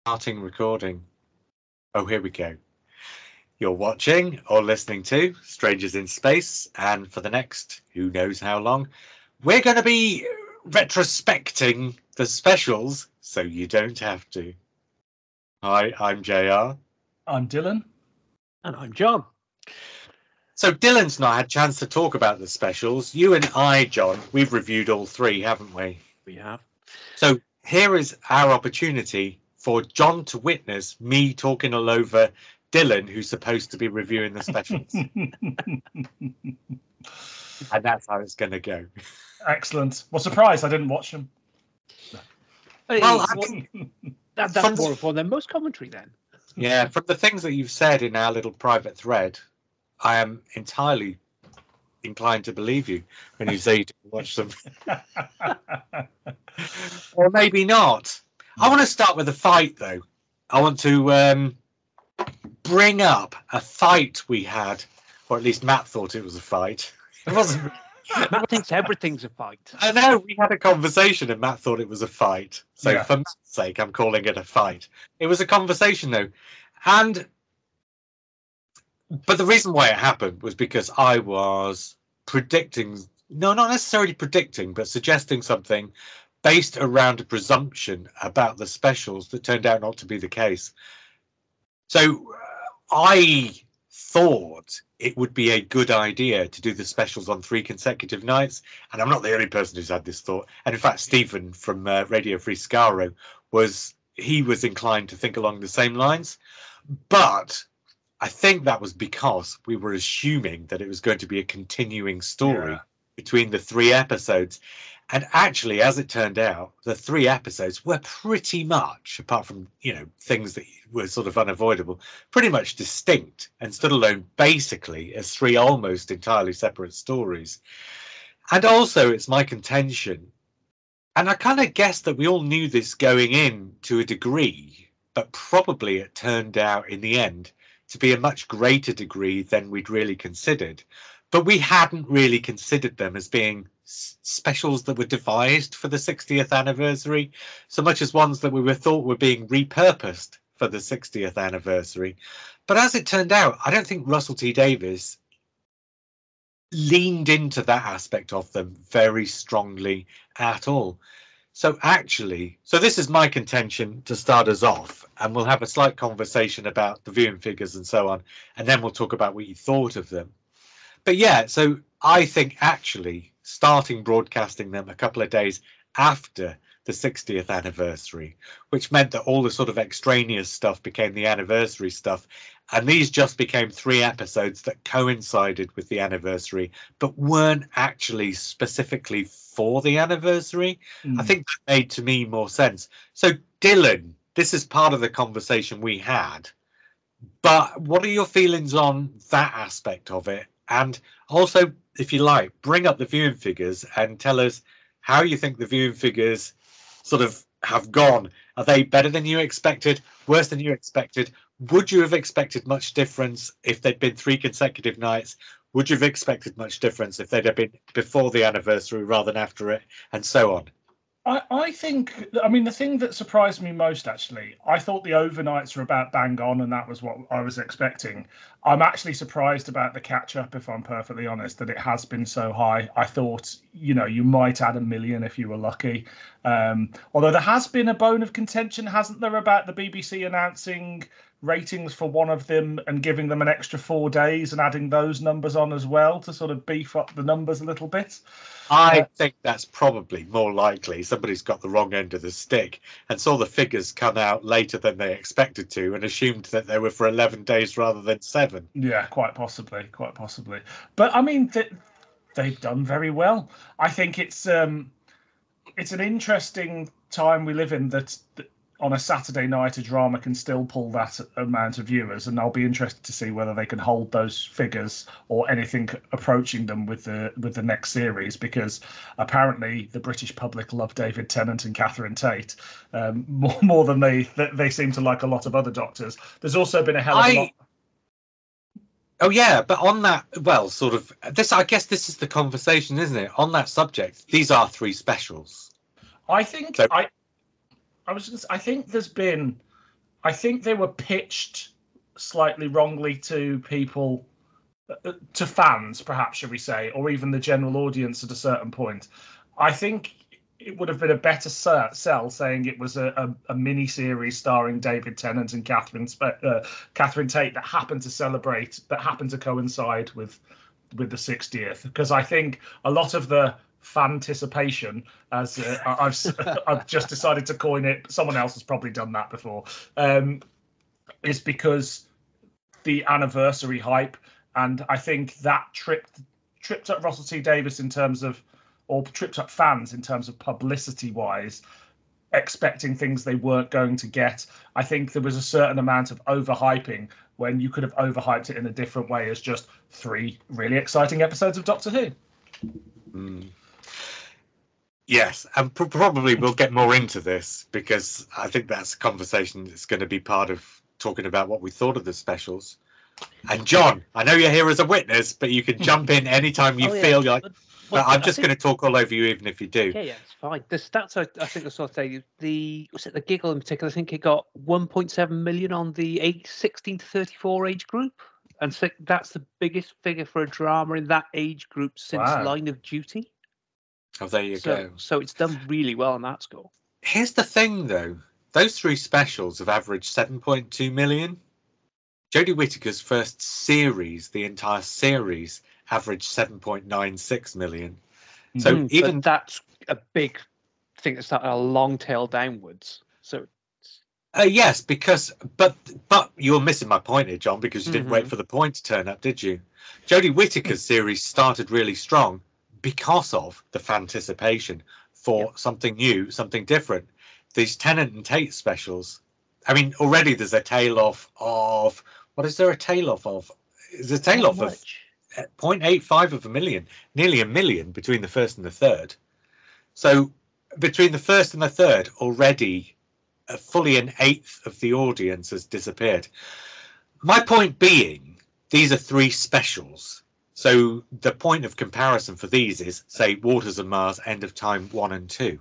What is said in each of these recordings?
Starting recording. Oh, here we go. You're watching or listening to Strangers in Space, and for the next who knows how long, we're going to be retrospecting the specials so you don't have to. Hi, I'm JR. I'm Dylan. And I'm John. So Dylan's not had a chance to talk about the specials. You and I, John, we've reviewed all three, haven't we? We have. So here is our opportunity for John to witness me talking all over Dylan, who's supposed to be reviewing the specials. And that's how it's going to go. Excellent. Well, surprised I didn't watch them. Well, that's more fun than most commentary then. Yeah, from the things that you've said in our little private thread, I am entirely inclined to believe you when you say you didn't watch them. Or maybe not. I want to start with a fight, though. I want to bring up a fight we had, or at least Matt thought it was a fight. It wasn't. Matt thinks everything's a fight. I know, we had a conversation and Matt thought it was a fight. So Yeah. for Matt's sake, I'm calling it a fight. It was a conversation, though. But the reason why it happened was because I was predicting, no, not necessarily predicting, but suggesting something based around a presumption about the specials that turned out not to be the case. So I thought it would be a good idea to do the specials on 3 consecutive nights, and I'm not the only person who's had this thought. And in fact, Stephen from Radio Free Scaro was inclined to think along the same lines, but I think that was because we were assuming that it was going to be a continuing story between the 3 episodes. And actually, as it turned out, the 3 episodes were pretty much, apart from, things that were sort of unavoidable, pretty much distinct and stood alone basically as 3 almost entirely separate stories. And also, it's my contention, and I kind of guessed that we all knew this going in to a degree, but probably it turned out in the end to be a much greater degree than we'd really considered. But we hadn't really considered them as being specials that were devised for the 60th anniversary, so much as ones that we thought were being repurposed for the 60th anniversary. But as it turned out, I don't think Russell T Davies leaned into that aspect of them very strongly at all. So this is my contention to start us off, and we'll have a slight conversation about the viewing figures and so on, and then we'll talk about what you thought of them. But yeah, so I think actually starting broadcasting them a couple of days after the 60th anniversary, which meant that all the sort of extraneous stuff became the anniversary stuff, and these just became 3 episodes that coincided with the anniversary but weren't actually specifically for the anniversary. I think that made to me more sense. So Dylan, this is part of the conversation we had, but what are your feelings on that aspect of it? And also, if you like, bring up the viewing figures and tell us how you think the viewing figures sort of have gone. Are they better than you expected? Worse than you expected? Would you have expected much difference if they'd been 3 consecutive nights? Would you have expected much difference if they'd have been before the anniversary rather than after it? And so on. I think, the thing that surprised me most, actually, I thought the overnights were about bang on, and that was what I was expecting. I'm actually surprised about the catch-up, if I'm perfectly honest, that it has been so high. I thought, you might add 1 million if you were lucky. Although there has been a bone of contention, hasn't there, about the BBC announcing ratings for one of them and giving them an extra 4 days and adding those numbers on as well to sort of beef up the numbers a little bit. I think that's probably more likely. Somebody's got the wrong end of the stick and saw the figures come out later than they expected to and assumed that they were for 11 days rather than 7. Yeah, quite possibly. But they've done very well. I think it's an interesting time we live in that on a Saturday night a drama can still pull that amount of viewers, and I'll be interested to see whether they can hold those figures or anything approaching them with the next series, because apparently the British public love David Tennant and Catherine Tate more than they seem to like a lot of other doctors. There's also been a hell of a lot. Oh yeah, but on that, well, sort of this, I guess this is the conversation, isn't it? On that subject, these are 3 specials. I think So, I think there's been I think they were pitched slightly wrongly to people, to fans, perhaps, should we say, or even the general audience at a certain point. I think it would have been a better sell saying it was a mini series starring David Tennant and Catherine Tate that happened to coincide with the 60th, because I think a lot of the fanticipation, as I've just decided to coin it, someone else has probably done that before, is because the anniversary hype, and I think that tripped up Russell T Davies in terms of, or tripped up fans in terms of publicity wise, expecting things they weren't going to get. I think there was a certain amount of overhyping when you could have overhyped it in a different way as just 3 really exciting episodes of Doctor Who. Yes, and probably we'll get more into this, because I think that's a conversation that's going to be part of talking about what we thought of the specials. And John, I know you're here as a witness, but you can jump in anytime you feel like. But I'm just going to talk all over you, even if you do. Yeah, it's fine. The stats, I think I saw today, was it the Giggle in particular? I think it got 1.7 million on the 16 to 34 age group. And so that's the biggest figure for a drama in that age group since Line of Duty. Oh, there you go. So it's done really well on that score. Here's the thing, though. Those 3 specials have averaged 7.2 million. Jodie Whittaker's first series, the entire series, averaged 7.96 million. So even that's a big thing that's started a long tail downwards. So yes, because but you're missing my point here, John, because you didn't wait for the point to turn up, did you? Jodie Whittaker's series started really strong because of the fanticipation for something new, something different. These Tennant and Tate specials. I mean, already there's a tail off of what is there a tail off of? There's a tail off of 0.85 of a million, nearly a million between the first and the third. So between the first and the third, already fully an eighth of the audience has disappeared. My point being, these are 3 specials. So the point of comparison for these is, say, Waters and Mars, End of Time 1 and 2.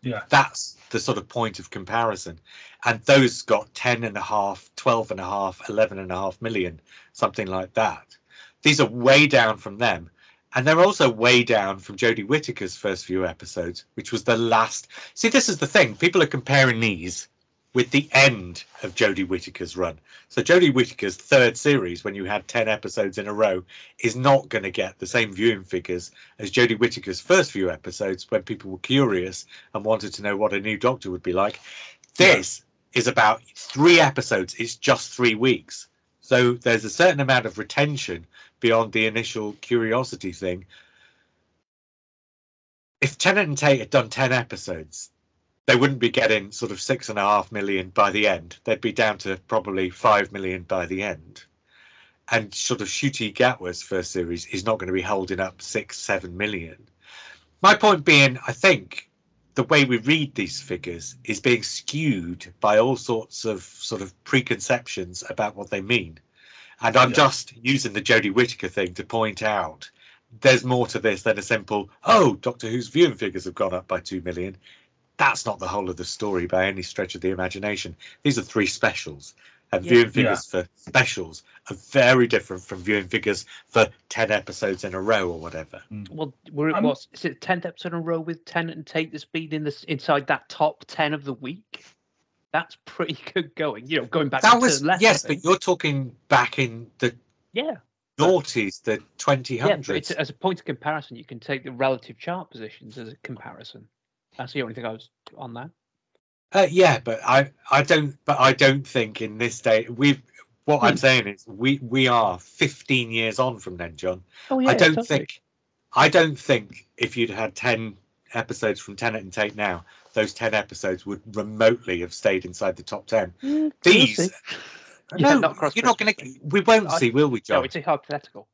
Yeah. That's the sort of point of comparison. And those got 10.5, 12.5, 11.5 million, something like that. These are way down from them. And they're also way down from Jodie Whittaker's first few episodes, which was the last. See, this is the thing. People are comparing these with the end of Jodie Whittaker's run. So Jodie Whittaker's third series, when you had 10 episodes in a row, is not going to get the same viewing figures as Jodie Whittaker's first few episodes, when people were curious and wanted to know what a new Doctor would be like. This is about 3 episodes. It's just 3 weeks. So there's a certain amount of retention beyond the initial curiosity thing. If Tennant and Tate had done 10 episodes, they wouldn't be getting sort of 6.5 million by the end. They'd be down to probably 5 million by the end. And sort of Ncuti Gatwa's first series is not going to be holding up 6-7 million. My point being, I think the way we read these figures is being skewed by all sorts of sort of preconceptions about what they mean. And I'm just using the Jodie Whittaker thing to point out there's more to this than a simple, oh, Doctor Who's viewing figures have gone up by 2 million. That's not the whole of the story by any stretch of the imagination. These are 3 specials, and viewing figures for specials are very different from viewing figures for 10 episodes in a row or whatever. Well, is it 10th episode in a row with Tennant and Tate that's been inside that top 10 of the week? That's pretty good going. You know, going back that to was yes, but you're talking back in the noughties, the 2000s. Yeah, but it's, as a point of comparison, you can take the relative chart positions as a comparison. That's the only thing I was on that. Yeah, but I don't think in this day I'm saying is we are 15 years on from then, John. Oh yeah, I don't think if you'd had 10 episodes from Tennant and Tate now, those 10 episodes would remotely have stayed inside the top 10. These no, you're not going to. We won't see, will we, John? No, it's a hypothetical.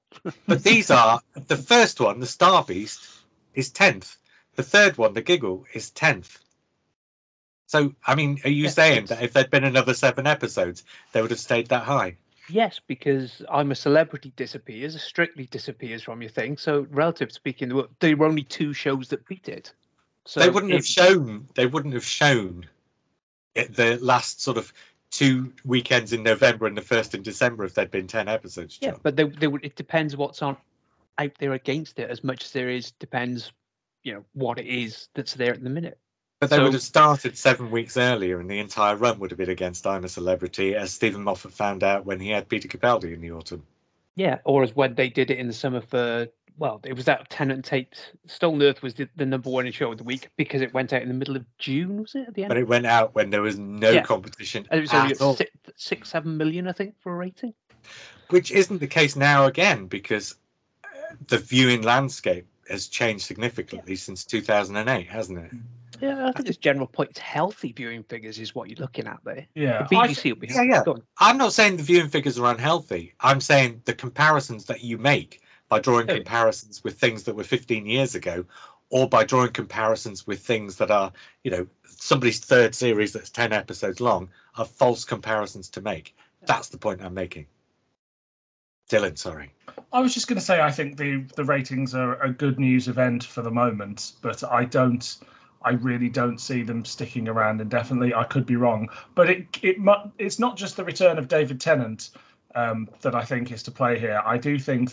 But these are the first one, the Star Beast, is 10th. The third one, the Giggle, is 10th. So, I mean, are you saying that if there'd been another 7 episodes, they would have stayed that high? Yes, because I'm a Celebrity disappears, Strictly disappears from your thing. So, relative speaking, there were only 2 shows that beat it. So they wouldn't have shown. They wouldn't have shown the last sort of 2 weekends in November and the first in December if there'd been 10 episodes, John. Yeah, but they would. It depends what's on out there against it as much as there is depends, what it is that's there at the minute. But they would have started 7 weeks earlier, and the entire run would have been against I'm a Celebrity, as Stephen Moffat found out when he had Peter Capaldi in the autumn. Yeah, or as when they did it in the summer for, it was that Tennant and Tate. Stolen Earth was the number one show of the week because it went out in the middle of June, was it, at the end? But it went out when there was no competition and it was only at 6-7 million, I think, for a rating. Which isn't the case now again, because the viewing landscape has changed significantly since 2008, hasn't it? Yeah, I think it's general point. It's healthy viewing figures is what you're looking at there. Yeah, the BBC will be. Yeah. I'm not saying the viewing figures are unhealthy. I'm saying the comparisons that you make by drawing comparisons with things that were 15 years ago, or by drawing comparisons with things that are, somebody's third series that's 10 episodes long, are false comparisons to make. That's the point I'm making. Dylan, sorry. I was just going to say, I think the ratings are a good news event for the moment, but I really don't see them sticking around indefinitely. I could be wrong, but it's not just the return of David Tennant that I think is to play here. I do think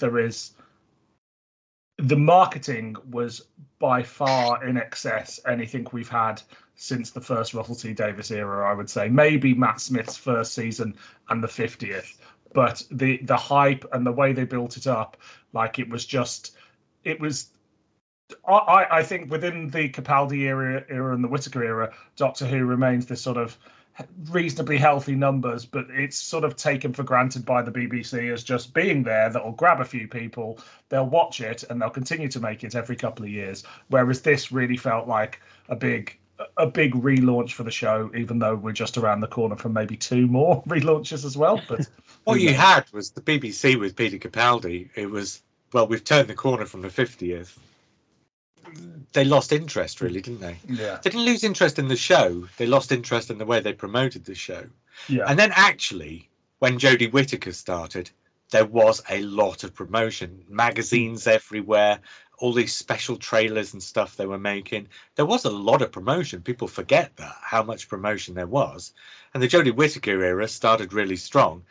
the marketing was by far in excess anything we've had since the first Russell T Davies era. I would say maybe Matt Smith's first season and the 50th, but the hype and the way they built it up, I think within the Capaldi era and the Whittaker era, Doctor Who remains this sort of reasonably healthy numbers, but it's sort of taken for granted by the BBC as just being there. That'll grab a few people, they'll watch it, and they'll continue to make it every couple of years. Whereas this really felt like a big relaunch for the show, even though we're just around the corner from maybe 2 more relaunches as well. But what you had was the BBC with Peter Capaldi. It was, we've turned the corner from the 50th. They lost interest, really, didn't they? Yeah. They didn't lose interest in the show. They lost interest in the way they promoted the show. Yeah. And then actually, when Jodie Whittaker started, there was a lot of promotion. Magazines everywhere, all these special trailers and stuff they were making. There was a lot of promotion. People forget that, how much promotion there was. And the Jodie Whittaker era started really strong.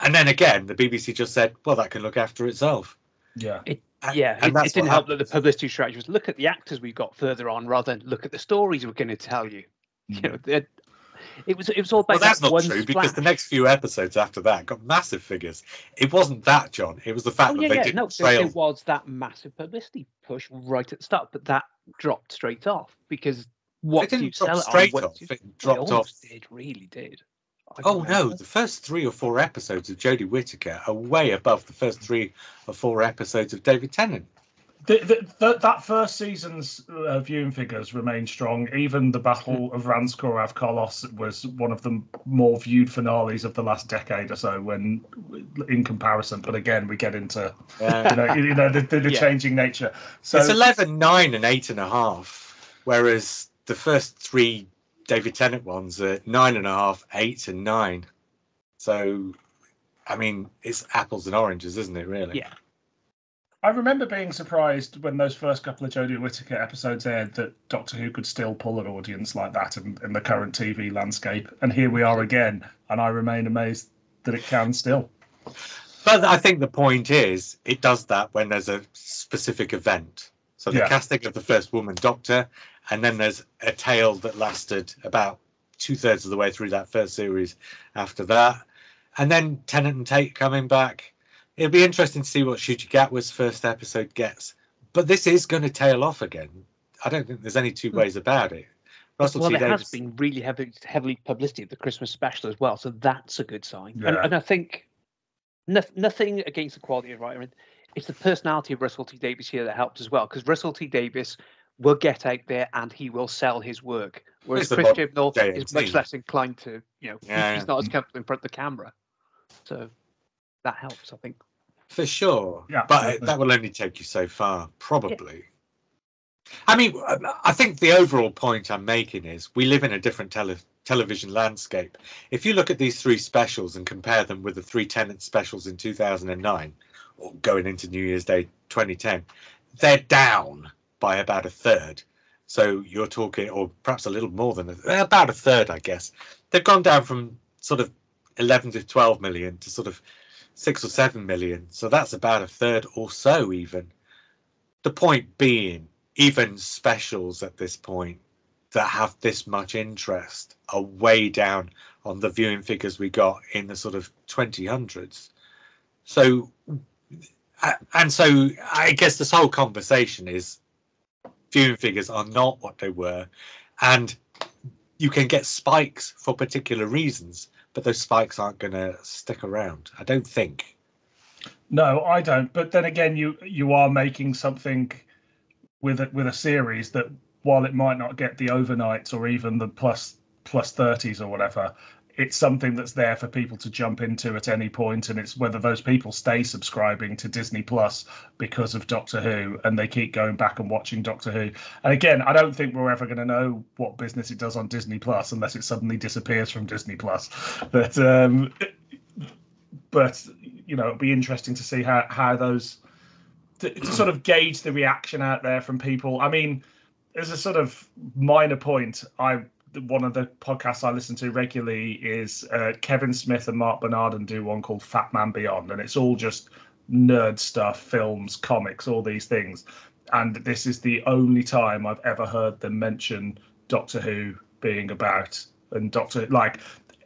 And then again, the BBC just said, that can look after itself. Yeah. It didn't help that the publicity strategy was look at the actors we've got further on rather than look at the stories we're going to tell you. It was all about that's not one true, splash. because the next few episodes after that got massive figures. It wasn't that, John. It was the fact that they didn't trail. There was that massive publicity push right at the start, but that dropped straight off because what do you sell it on? It dropped off. It really did. Oh no, the first 3 or 4 episodes of Jodie Whittaker are way above the first 3 or 4 episodes of David Tennant. That first season's viewing figures remain strong. Even the Battle of Ranskorav Kolos was one of the more viewed finales of the last decade or so, when in comparison. But again, we get into the changing nature. So it's 11, 9, and 8.5, whereas the first 3 David Tennant ones are 9.5, 8, and 9. So, I mean, it's apples and oranges, isn't it? Really? Yeah. I remember being surprised when those first couple of Jodie Whittaker episodes aired that Doctor Who could still pull an audience like that in the current TV landscape. And here we are again, and I remain amazed that it can still. But I think the point is, it does that when there's a specific event. So the casting of the first woman Doctor, and then there's a tale that lasted about 2/3 of the way through that first series after that. And then Tennant and Tate coming back. It'll be interesting to see what Ncuti Gatwa's first episode gets. But this is going to tail off again. I don't think there's any 2 ways about it. Russell T Davies has been really heavily publicity at the Christmas special as well, so that's a good sign. Yeah. And I think nothing against the quality of writing. It's the personality of Russell T Davies here that helps as well, because Russell T Davies will get out there and he will sell his work, whereas Chris Chibnall is much less inclined to, he's not as comfortable in front of the camera. So that helps, I think. For sure. Yeah, but that will only take you so far, probably. Yeah. I mean, I think the overall point I'm making is we live in a different television landscape. If you look at these 3 specials and compare them with the 3 Tennant specials in 2009, or going into New Year's Day 2010, they're down by about 1/3. So you're talking, or perhaps a little more than about 1/3, I guess. They've gone down from sort of 11 to 12 million to sort of 6 or 7 million. So that's about a third or so even. The point being, even specials at this point that have this much interest are way down on the viewing figures we got in the sort of 2000s. So, and so I guess this whole conversation is viewing figures are not what they were, and you can get spikes for particular reasons, but those spikes aren't going to stick around, I don't think. No, I don't. But then again, you are making something with a series that, while it might not get the overnights or even the plus 30s or whatever, it's something that's there for people to jump into at any point, and it's whether those people stay subscribing to Disney Plus because of Doctor Who and they keep going back and watching Doctor Who. And again, I don't think we're ever going to know what business it does on Disney Plus unless it suddenly disappears from Disney Plus. But you know, it'll be interesting to see how those to sort of gauge the reaction out there from people. I mean, as a sort of minor point, one of the podcasts I listen to regularly is Kevin Smith and Mark Bernardin do one called Fat Man Beyond, and it's all just nerd stuff, films, comics, all these things. And this is the only time I've ever heard them mention Doctor Who being about, and Doctor, like,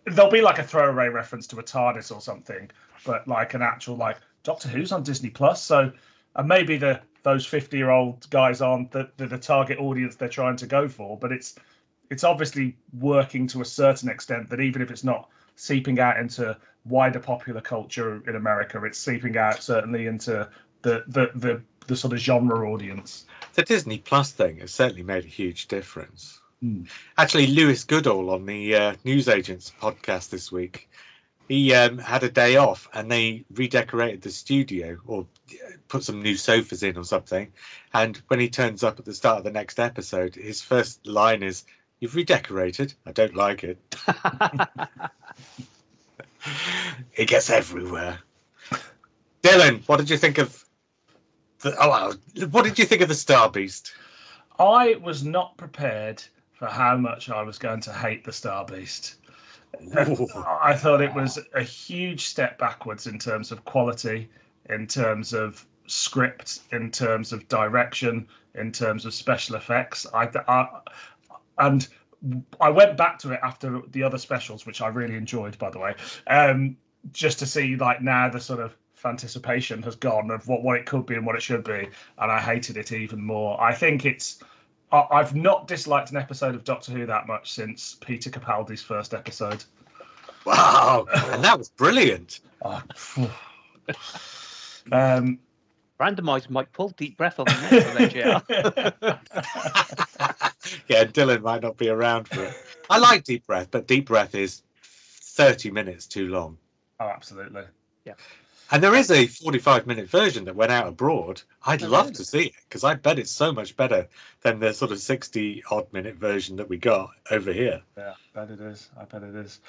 there'll be like a throwaway reference to a TARDIS or something, but like an actual, like, Doctor Who's on Disney Plus. So, and maybe those 50-year-old guys aren't the target audience they're trying to go for, but it's obviously working to a certain extent that even if it's not seeping out into wider popular culture in America, it's seeping out certainly into the sort of genre audience. The Disney Plus thing has certainly made a huge difference. Actually, Lewis Goodall on the Newsagents podcast this week, he had a day off and they redecorated the studio or put some new sofas in or something. And when he turns up at the start of the next episode, his first line is, "You've redecorated? I don't like it." It gets everywhere. Dylan, what did you think of what did you think of the Star Beast? I was not prepared for how much I was going to hate the Star Beast. I thought it was a huge step backwards in terms of quality, in terms of script, in terms of direction, in terms of special effects. And I went back to it after the other specials, which I really enjoyed, by the way, just to see, like, now the sort of anticipation has gone of what it could be and what it should be, and I hated it even more. I think I've not disliked an episode of Doctor Who that much since Peter Capaldi's first episode. Wow, and that was brilliant. Randomised might pull deep breath on the next yeah. Yeah, Dylan might not be around for it. I like Deep Breath, but Deep Breath is 30 minutes too long. Oh, absolutely. Yeah. And there is a 45-minute version that went out abroad. I'd love to see it, because I bet it's so much better than the sort of 60-odd-minute version that we got over here. Yeah, I bet it is.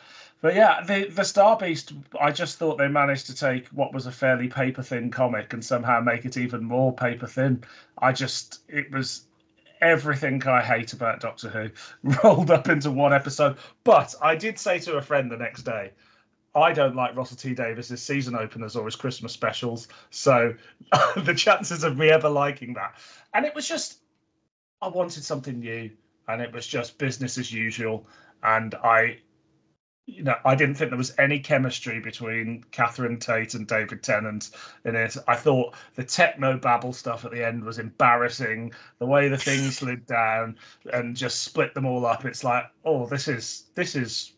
But yeah, the Star Beast, I just thought they managed to take what was a fairly paper-thin comic and somehow make it even more paper-thin. It was everything I hate about Doctor Who rolled up into one episode. But I did say to a friend the next day, I don't like Russell T Davis's season openers or his Christmas specials, so the chances of me ever liking that. And it was just, I wanted something new, and it was just business as usual. And I didn't think there was any chemistry between Catherine Tate and David Tennant in it. I thought the techno babble stuff at the end was embarrassing. The way the thing slid down and just split them all up. It's like, oh, this is,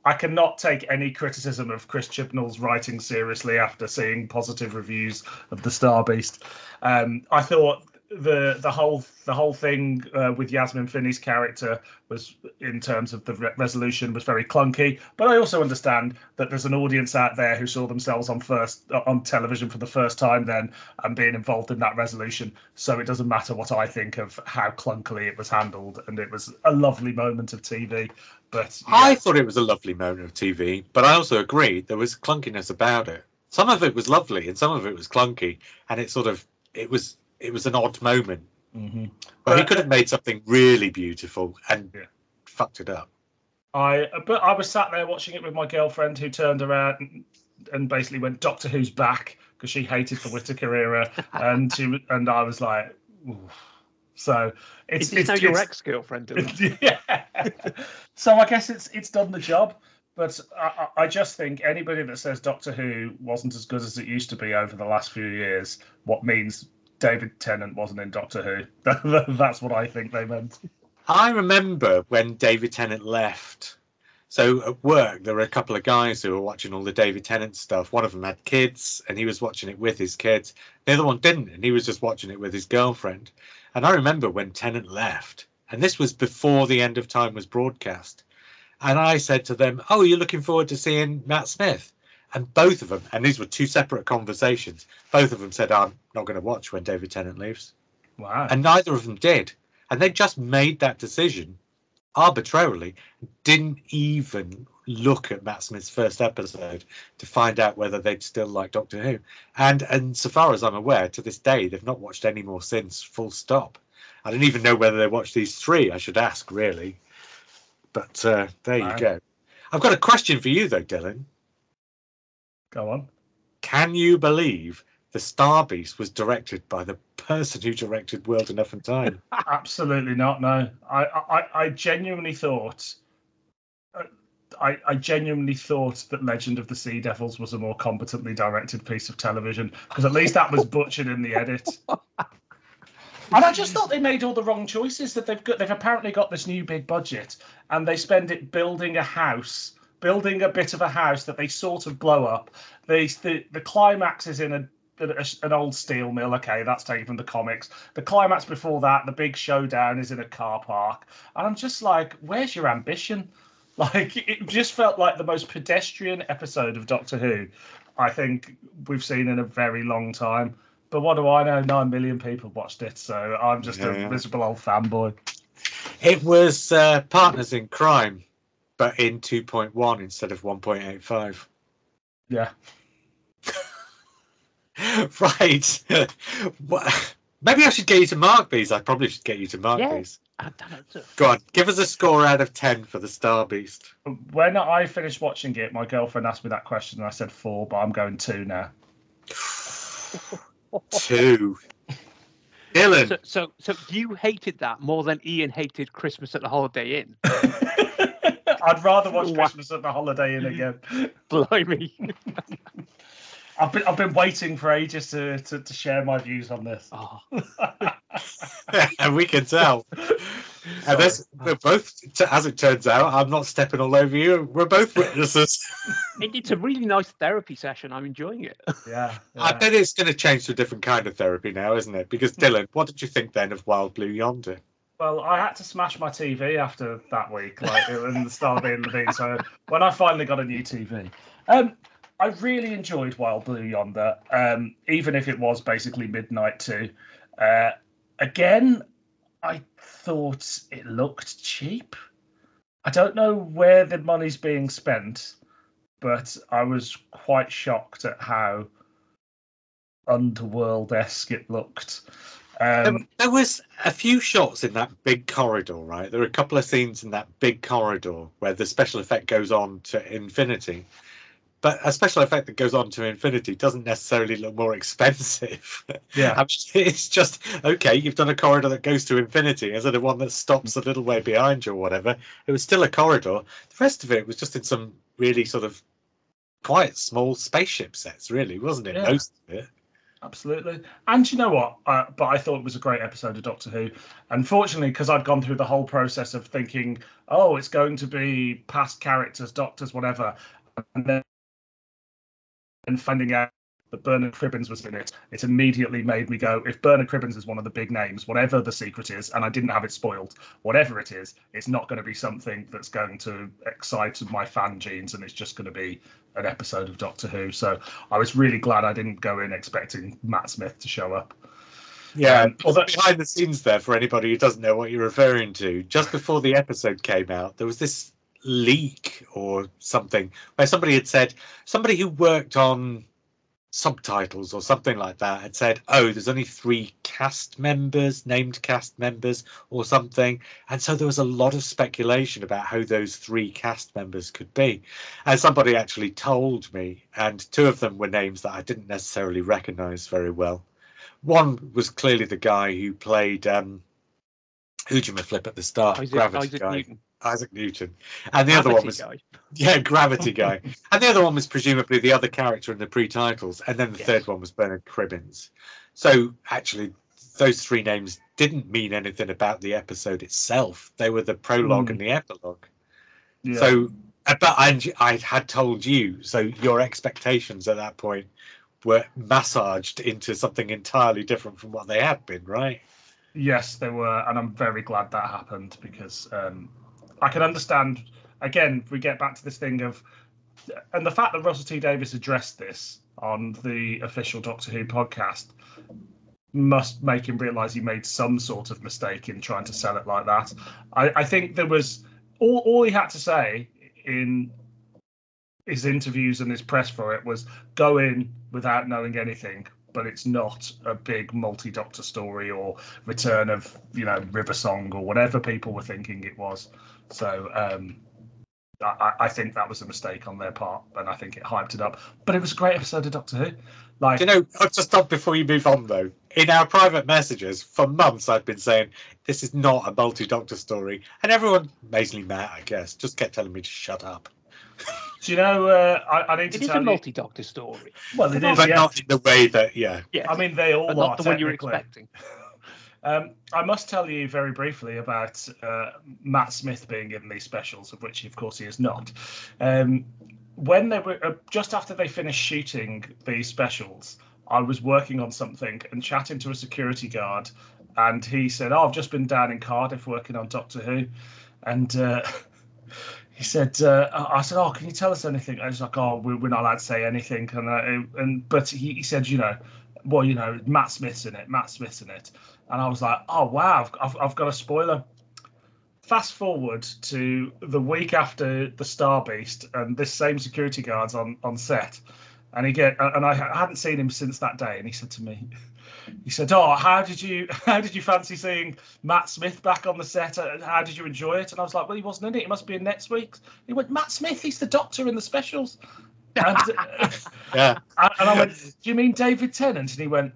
I cannot take any criticism of Chris Chibnall's writing seriously after seeing positive reviews of the Star Beast. I thought the whole thing with Yasmin Finney's character was, in terms of the resolution, was very clunky. But I also understand that there's an audience out there who saw themselves on television for the first time then and being involved in that resolution. So it doesn't matter what I think of how clunkily it was handled, and it was a lovely moment of TV. But yeah. I thought it was a lovely moment of TV, but I also agree there was clunkiness about it. Some of it was lovely and some of it was clunky, and it was an odd moment. Mm-hmm. But he could have made something really beautiful and fucked it up. But I was sat there watching it with my girlfriend, who turned around and basically went, "Doctor Who's back," because she hated the Whittaker era, and I was like, ooh. So it's now your ex-girlfriend, Dylan. Yeah. So I guess it's done the job. But I just think anybody that says Doctor Who wasn't as good as it used to be over the last few years, what means David Tennant wasn't in Doctor Who. That's what I think they meant. I remember when David Tennant left. So at work, there were a couple of guys who were watching all the David Tennant stuff. One of them had kids, and he was watching it with his kids. The other one didn't, and he was just watching it with his girlfriend. And I remember when Tennant left, and this was before The End of Time was broadcast. And I said to them, "Oh, you're looking forward to seeing Matt Smith?" And both of them, and these were two separate conversations, both of them said, "I'm not going to watch when David Tennant leaves." Wow. And neither of them did. And they just made that decision arbitrarily, didn't even look at Matt Smith's first episode to find out whether they'd still like Doctor Who. And so far as I'm aware, to this day, they've not watched any more since, full stop. I don't even know whether they watched these three. I should ask, really. But there you go. I've got a question for you, though, Dylan. Go on. Can you believe the Star Beast was directed by the person who directed World Enough and Time? Absolutely not. No, I genuinely thought. I genuinely thought that Legend of the Sea Devils was a more competently directed piece of television, because at least that was butchered in the edit. And I just thought they made all the wrong choices. That they've apparently got this new big budget, and they spend it building a house, building a bit of a house that they sort of blow up. The climax is in an old steel mill. Okay, that's taken from the comics. The climax before that, the big showdown, is in a car park. And I'm just like, where's your ambition? Like, it just felt like the most pedestrian episode of Doctor Who I think we've seen in a very long time. But what do I know? 9 million people watched it, so I'm just a miserable old fanboy. It was Partners in Crime, but in 2.1 instead of 1.85. Yeah. Right. Maybe I should get you to mark these. I probably should get you to mark these. Go on, give us a score out of 10 for the Star Beast. When I finished watching it, my girlfriend asked me that question, and I said 4, but I'm going 2 now. 2. Dylan. So you hated that more than Ian hated Christmas at the Holiday Inn? I'd rather watch Christmas at the Holiday Inn again. Blimey. I've been waiting for ages to share my views on this. Oh. And we can tell. And we're both, as it turns out, I'm not stepping all over you. We're both witnesses. It's a really nice therapy session. I'm enjoying it. Yeah. I bet it's going to change to a different kind of therapy now, isn't it? Because, Dylan, what did you think then of Wild Blue Yonder? Well, I had to smash my TV after that week, like in the start being Levine. So when I finally got a new TV, I really enjoyed Wild Blue Yonder, even if it was basically midnight too. Again, I thought it looked cheap. I don't know where the money's being spent, but I was quite shocked at how Underworld-esque it looked. There was a few shots in that big corridor, right? There were a couple of scenes in that big corridor where the special effect goes on to infinity. But a special effect that goes on to infinity doesn't necessarily look more expensive. Yeah. I mean, it's just, okay, you've done a corridor that goes to infinity instead of one that stops a little way behind you or whatever. It was still a corridor. The rest of it was just in some really sort of quite small spaceship sets, really, wasn't it? Yeah. Most of it. Absolutely. And you know what? But I thought it was a great episode of Doctor Who. Unfortunately, because I'd gone through the whole process of thinking, oh, it's going to be past characters, doctors, whatever. And finding out that Bernard Cribbins was in it, it immediately made me go, if Bernard Cribbins is one of the big names, whatever the secret is, and I didn't have it spoiled, whatever it is, it's not going to be something that's going to excite my fan genes, and it's just going to be an episode of Doctor Who. So I was really glad I didn't go in expecting Matt Smith to show up. Yeah, although behind the scenes there, for anybody who doesn't know what you're referring to, just before the episode came out, there was this leak or something where somebody had said, somebody who worked on subtitles or something like that had said, oh, there's only 3 cast members, named cast members or something. And so there was a lot of speculation about how those 3 cast members could be. And somebody actually told me, and 2 of them were names that I didn't necessarily recognize very well. One was clearly the guy who played Flip at the start, Gravity guy. Isaac Newton. And the other one was Gravity guy. And the other one was presumably the other character in the pre-titles. And then the third one was Bernard Cribbins. So actually, those 3 names didn't mean anything about the episode itself. They were the prologue and the epilogue. Yeah. So, but I had told you, so your expectations at that point were massaged into something entirely different from what they had been, right? Yes, they were. And I'm very glad that happened because I can understand, again, we get back to this thing of, and the fact that Russell T Davies addressed this on the official Doctor Who podcast must make him realise he made some sort of mistake in trying to sell it like that. I think there was, all he had to say in his interviews and his press for it was go in without knowing anything, but it's not a big multi-Doctor story or return of, River Song or whatever people were thinking it was. So I think that was a mistake on their part, and I think it hyped it up. But it was a great episode of Doctor Who. Like, I'll just stop before you move on, though. In our private messages, for months, I've been saying, this is not a multi-Doctor story. And everyone, mainly Matt, I guess, just kept telling me to shut up. Do you know, I need to tell you... It is a multi-Doctor story. Well, it is, but not in the way that, yeah. I mean, they all but are, not the one you were expecting. I must tell you very briefly about Matt Smith being in these specials, of which, of course, he is not. When they were just after they finished shooting these specials, I was working on something and chatting to a security guard, and he said, "Oh, I've just been down in Cardiff working on Doctor Who," and he said, "I said, oh, can you tell us anything?" I was like, "Oh, we're not allowed to say anything," but he said, Matt Smith's in it. Matt Smith's in it. And I was like, oh, wow, I've got a spoiler. Fast forward to the week after the Star Beast, and this same security guard's on set. And I hadn't seen him since that day. And he said to me, "Oh, how did you fancy seeing Matt Smith back on the set? How did you enjoy it?" And I was like, "Well, he wasn't in it. He must be in next week's." He went, "Matt Smith, he's the Doctor in the specials." And, yeah. And I went, "Do you mean David Tennant?" And he went,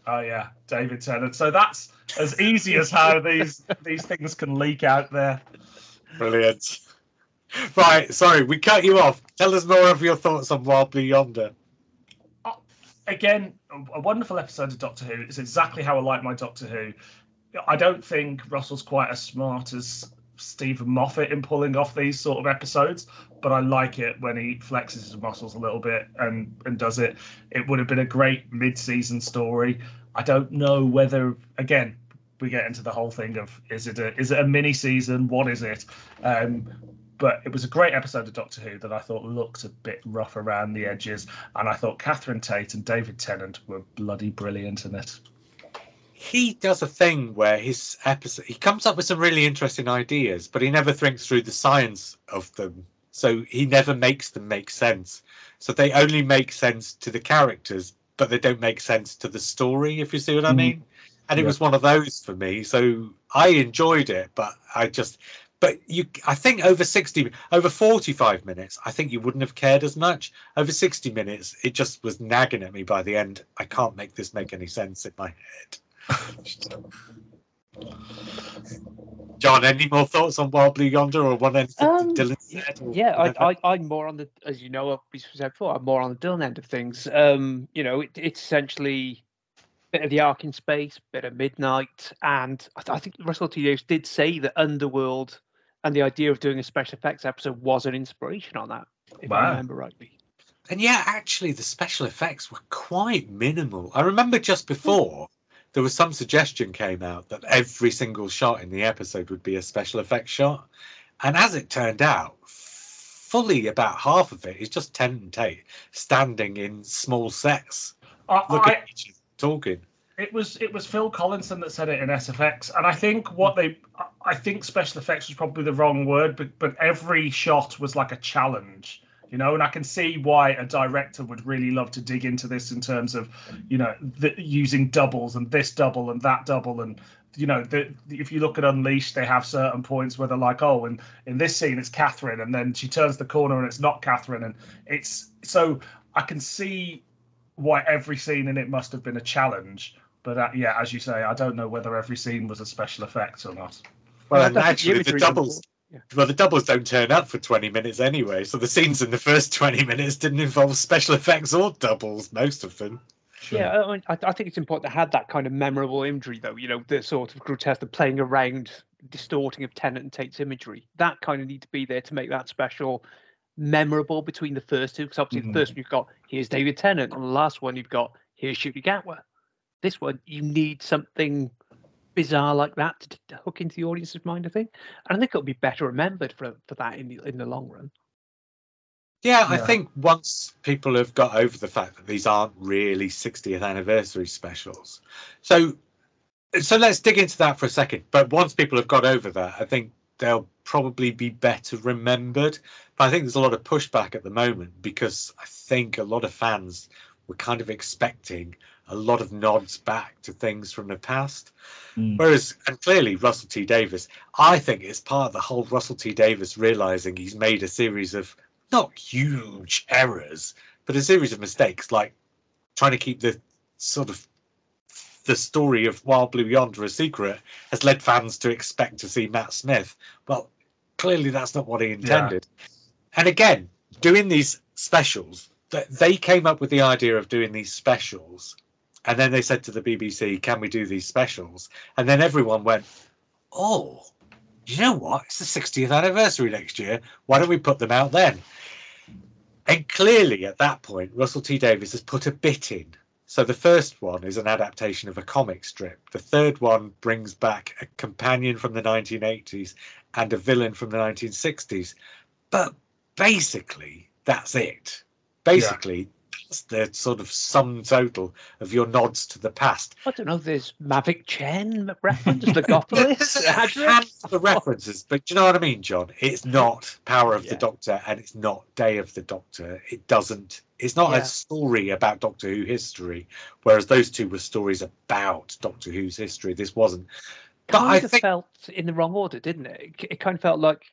"Oh yeah, David Tennant." So that's as easy as how these things can leak out there. Brilliant. Right, sorry, we cut you off. Tell us more of your thoughts on Wild Blue Yonder. Again, a wonderful episode of Doctor Who. It's exactly how I like my Doctor Who. I don't think Russell's quite as smart as Stephen Moffat in pulling off these sort of episodes, but I like it when he flexes his muscles a little bit and does it. It would have been a great mid-season story. I don't know whether, again, we get into the whole thing of is it a mini season? What is it? But it was a great episode of Doctor Who that I thought looked a bit rough around the edges, and I thought Catherine Tate and David Tennant were bloody brilliant in it. He does a thing where his episode, he comes up with some really interesting ideas, but he never thinks through the science of them. So he never makes them make sense. So they only make sense to the characters, but they don't make sense to the story, if you see what I mean. And it was one of those for me. So I enjoyed it, but I think over 45 minutes, I think you wouldn't have cared as much. Over 60 minutes, it just was nagging at me by the end. I can't make this make any sense in my head. John, any more thoughts on Wild Blue Yonder or one end Dylan said? Yeah, I'm more on the, as you know, we said before, I'm more on the Dylan end of things. It's essentially a bit of the Ark in space, bit of Midnight, and I think Russell T Davies did say that Underworld and the idea of doing a special effects episode was an inspiration on that, if I remember rightly. And yeah, actually, the special effects were quite minimal. I remember just before, there was some suggestion came out that every single shot in the episode would be a special effects shot. And as it turned out, fully about half of it is just Tennant and Tate standing in small sets, looking at each other, talking. It was Phil Collinson that said it in SFX, and I think special effects was probably the wrong word, but every shot was like a challenge you know, and I can see why a director would really love to dig into this in terms of, you know, using doubles and this double and that double. And, you know, if you look at Unleashed, they have certain points where they're like, oh, and in this scene it's Catherine, and then she turns the corner and it's not Catherine. And it's so I can see why every scene in it must have been a challenge. But yeah, as you say, I don't know whether every scene was a special effect or not. Well, and actually, the doubles. Yeah. Well, the doubles don't turn up for 20 minutes anyway, so the scenes in the first 20 minutes didn't involve special effects or doubles, most of them. Sure. Yeah, I mean, I think it's important to have that kind of memorable imagery, though. You know, the sort of grotesque, the playing around, distorting of Tennant and Tate's imagery. That kind of need to be there to make that special, memorable between the first two. Because obviously, the first one you've got here's David Tennant, and the last one you've got here's Shooty Gatwa. This one you need something bizarre like that to hook into the audience's mind, I think. And I think it'll be better remembered for that in the long run. Yeah, I think once people have got over the fact that these aren't really 60th anniversary specials. So let's dig into that for a second. But once people have got over that, I think they'll probably be better remembered. But I think there's a lot of pushback at the moment because I think a lot of fans were kind of expecting a lot of nods back to things from the past. Whereas, and clearly Russell T Davies, I think it's part of the whole Russell T Davies realizing he's made a series of not huge errors, but a series of mistakes, like trying to keep the sort of the story of Wild Blue Yonder a secret has led fans to expect to see Matt Smith. Well, clearly that's not what he intended. Yeah. And again, doing these specials, they came up with the idea of doing these specials. And then they said to the BBC, can we do these specials? And then everyone went, oh, you know what? It's the 60th anniversary next year. Why don't we put them out then? And clearly at that point, Russell T Davies has put a bit in. So the first one is an adaptation of a comic strip. The third one brings back a companion from the 1980s and a villain from the 1960s. But basically, that's it. Basically, that's the sort of sum total of your nods to the past. I don't know. There's Mavic Chen reference, Legopolis. The references, but do you know what I mean, John? It's not Power of the Doctor, and it's not Day of the Doctor. It doesn't. It's not a story about Doctor Who history, whereas those two were stories about Doctor Who's history. This wasn't. But I think felt in the wrong order, didn't it? It kind of felt like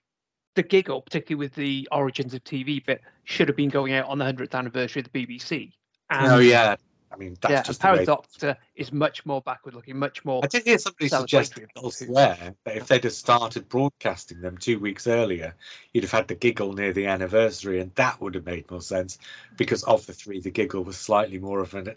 the giggle, particularly with the Origins of TV bit, should have been going out on the 100th anniversary of the BBC. And, I mean, that's just Power of the Doctor is much more backward looking, much more. I did hear somebody suggest elsewhere that if they'd have started broadcasting them 2 weeks earlier, you'd have had the giggle near the anniversary, and that would have made more sense because of the three, the giggle was slightly more of an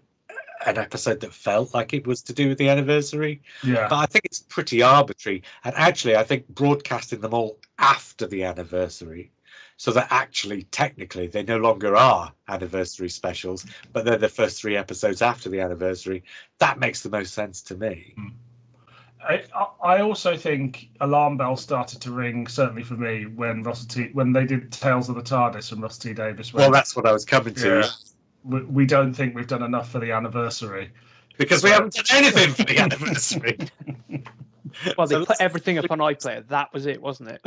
episode that felt like it was to do with the anniversary. Yeah. But I think it's pretty arbitrary. And actually, I think broadcasting them all after the anniversary, so that actually, technically, they no longer are anniversary specials, but they're the first three episodes after the anniversary. That makes the most sense to me. I also think alarm bells started to ring, certainly for me, when when they did Tales of the TARDIS and Russell T Davies. Well, that's what I was coming to. Yeah. We don't think we've done enough for the anniversary. Because we haven't done anything for the anniversary. Well, they put everything up on iPlayer. That was it, wasn't it?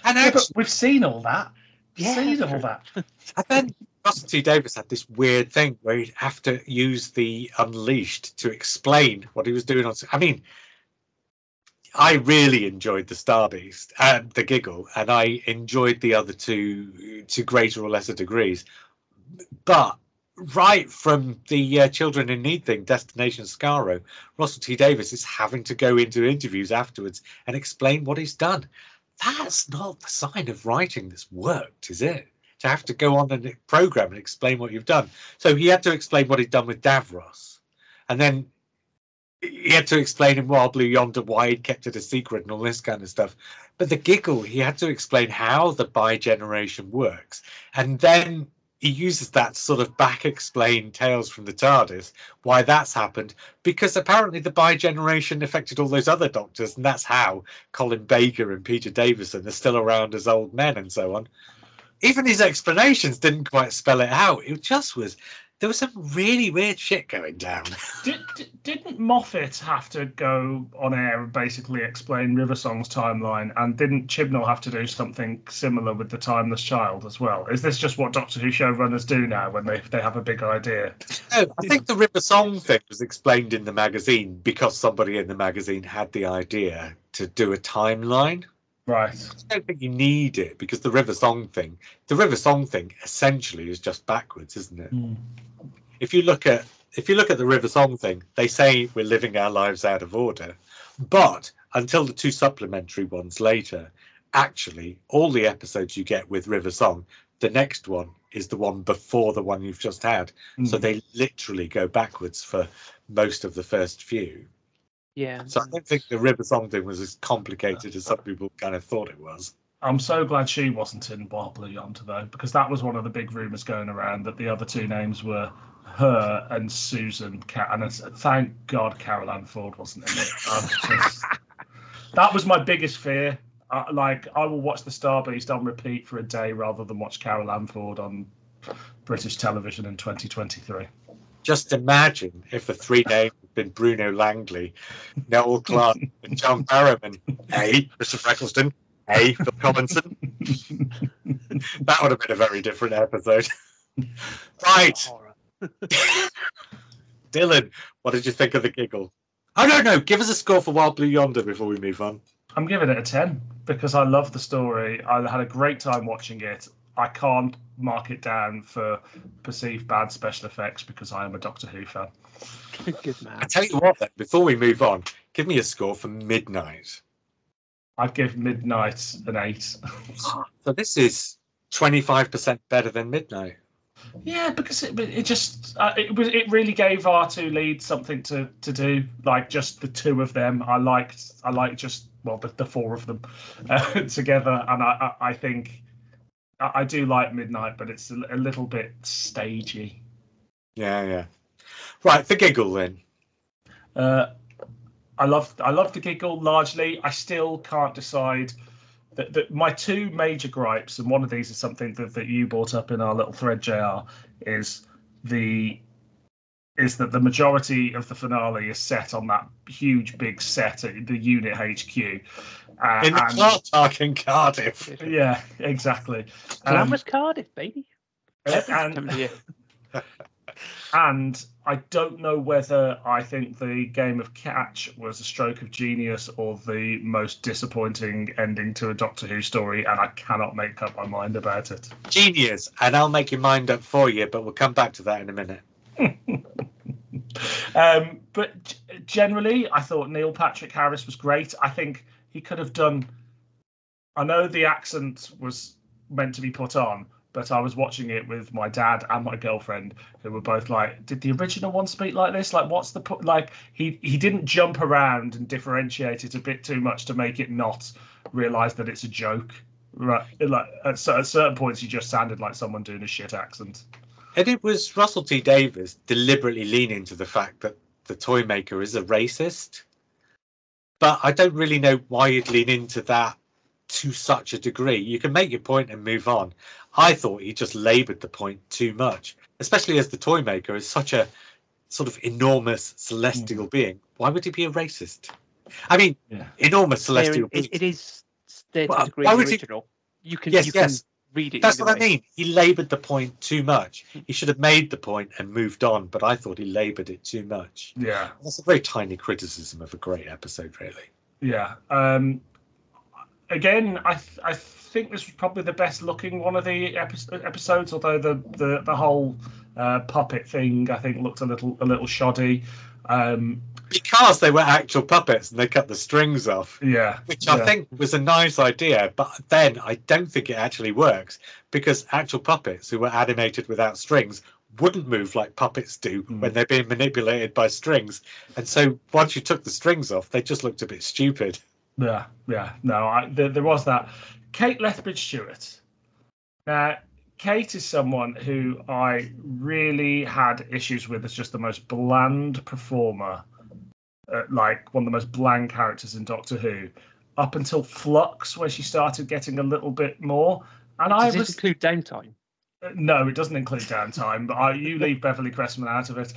And but we've seen all that. Seen all that. And then Russell T Davies had this weird thing where he'd have to use the Unleashed to explain what he was doing on. I mean, I really enjoyed the Starbeast and the Giggle, and I enjoyed the other two to greater or lesser degrees. But right from the Children in Need thing, Destination Skaro, Russell T Davies is having to go into interviews afterwards and explain what he's done. That's not the sign of writing that's worked, is it? To have to go on a program and explain what you've done. So he had to explain what he'd done with Davros, and then he had to explain in Wild Blue Yonder why he'd kept it a secret and all this kind of stuff. But the Giggle, he had to explain how the bi-generation works, and then he uses that to sort of back-explain Tales from the TARDIS, why that's happened, because apparently the bi-generation affected all those other Doctors, and that's how Colin Baker and Peter Davison are still around as old men and so on. Even his explanations didn't quite spell it out. It just was, there was some really weird shit going down. Didn't Moffat have to go on air and basically explain Riversong's timeline, and didn't Chibnall have to do something similar with The Timeless Child as well? Is this just what Doctor Who showrunners do now when they have a big idea? No, I think the River Song thing was explained in the magazine because somebody in the magazine had the idea to do a timeline. Right. I don't think you need it because the River Song thing essentially is just backwards, isn't it? Mm. If you look at the River Song thing, they say we're living our lives out of order, but until the 2 supplementary ones later, actually all the episodes you get with River Song, the next one is the one before the one you've just had. So they literally go backwards for most of the first few. Yeah. So I don't think the River Song thing was as complicated as some people kind of thought it was. I'm so glad she wasn't in Wild Blue Yonder, though, because that was one of the big rumours going around, that the other 2 names were her and Susan. And thank God Carol Ann Ford wasn't in it. That was my biggest fear. I will watch The Star Beast on repeat for a day rather than watch Carol Ann Ford on British television in 2023. Just imagine if the 3 names had been Bruno Langley, Noel Clarke, and John Barrowman. A. Christopher Eccleston. A. Phil Collinson. That would have been a very different episode. Right. Dylan, what did you think of the giggle? Oh, no. Give us a score for Wild Blue Yonder before we move on. I'm giving it a 10 because I love the story. I had a great time watching it. I can't mark it down for perceived bad special effects because I am a Doctor Who fan. Good man. I tell you what, then, before we move on, give me a score for Midnight. I'd give Midnight an 8. So this is 25% better than Midnight. Yeah, because it really gave our 2 leads something to do, like just the 2 of them. I like just the 4 of them together, and I think I do like Midnight, but it's a little bit stagey. Yeah. Right, the giggle then. I love the giggle largely. I still can't decide. That my 2 major gripes, and one of these is something that you brought up in our little thread, JR, is that the majority of the finale is set on that huge big set at the unit HQ. In the car park in Cardiff. Yeah, exactly. Glamorous Cardiff, baby. And I don't know whether I think the game of catch was a stroke of genius or the most disappointing ending to a Doctor Who story, and I cannot make up my mind about it. Genius, and I'll make your mind up for you, but we'll come back to that in a minute. But generally, I thought Neil Patrick Harris was great. I think he could have done... I know the accent was meant to be put on, but I was watching it with my dad and my girlfriend, who were both like, did the original one speak like this? Like, what's the... Like, he didn't jump around and differentiate it a bit too much to make it not realise that it's a joke. Right? Like, at certain points, he just sounded like someone doing a shit accent. And it was Russell T Davies deliberately leaning to the fact that the toy maker is a racist. But I don't really know why you'd lean into that to such a degree. You can make your point and move on. I thought he just laboured the point too much, especially as the toy maker is such a sort of enormous celestial being. Why would he be a racist? I mean, enormous celestial being. It is the degree original. You can read it. That's what I mean. He laboured the point too much. He should have made the point and moved on, but I thought he laboured it too much. Yeah. That's a very tiny criticism of a great episode, really. Yeah. Again, I think this was probably the best looking one of the episodes, although the whole puppet thing I think looked a little shoddy. Because they were actual puppets and they cut the strings off. Yeah. Which I think was a nice idea, but then I don't think it actually works because actual puppets who were animated without strings wouldn't move like puppets do when they're being manipulated by strings. And so once you took the strings off, they just looked a bit stupid. Yeah. No, there was that. Kate Lethbridge-Stewart. Now, Kate is someone who I really had issues with as just the most bland performer, like one of the most bland characters in Doctor Who, up until Flux, where she started getting a little bit more. And Does this include Downtime? No, it doesn't include downtime, but you leave Beverly Cressman out of it.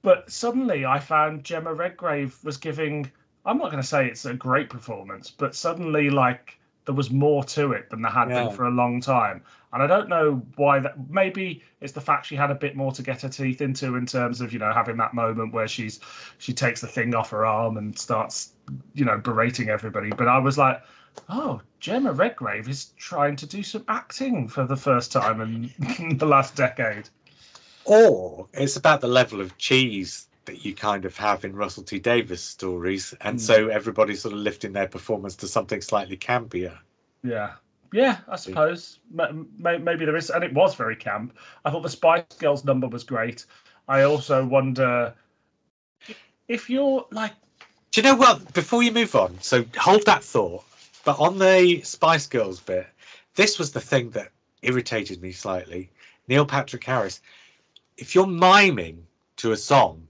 But suddenly I found Gemma Redgrave was giving, I'm not going to say it's a great performance, but suddenly like there was more to it than there had been for a long time. And I don't know why that, maybe it's the fact she had a bit more to get her teeth into in terms of, having that moment where she takes the thing off her arm and starts, berating everybody. But I was like, oh, Gemma Redgrave is trying to do some acting for the first time in the last decade. Or it's about the level of cheese that you kind of have in Russell T Davies stories, and so everybody's sort of lifting their performance to something slightly campier. Yeah, I suppose maybe there is, and it was very camp. I thought the Spice Girls number was great. I also wonder if you're like, do you know what? Before you move on, so hold that thought. But on the Spice Girls bit, this was the thing that irritated me slightly. Neil Patrick Harris. If you're miming to a song,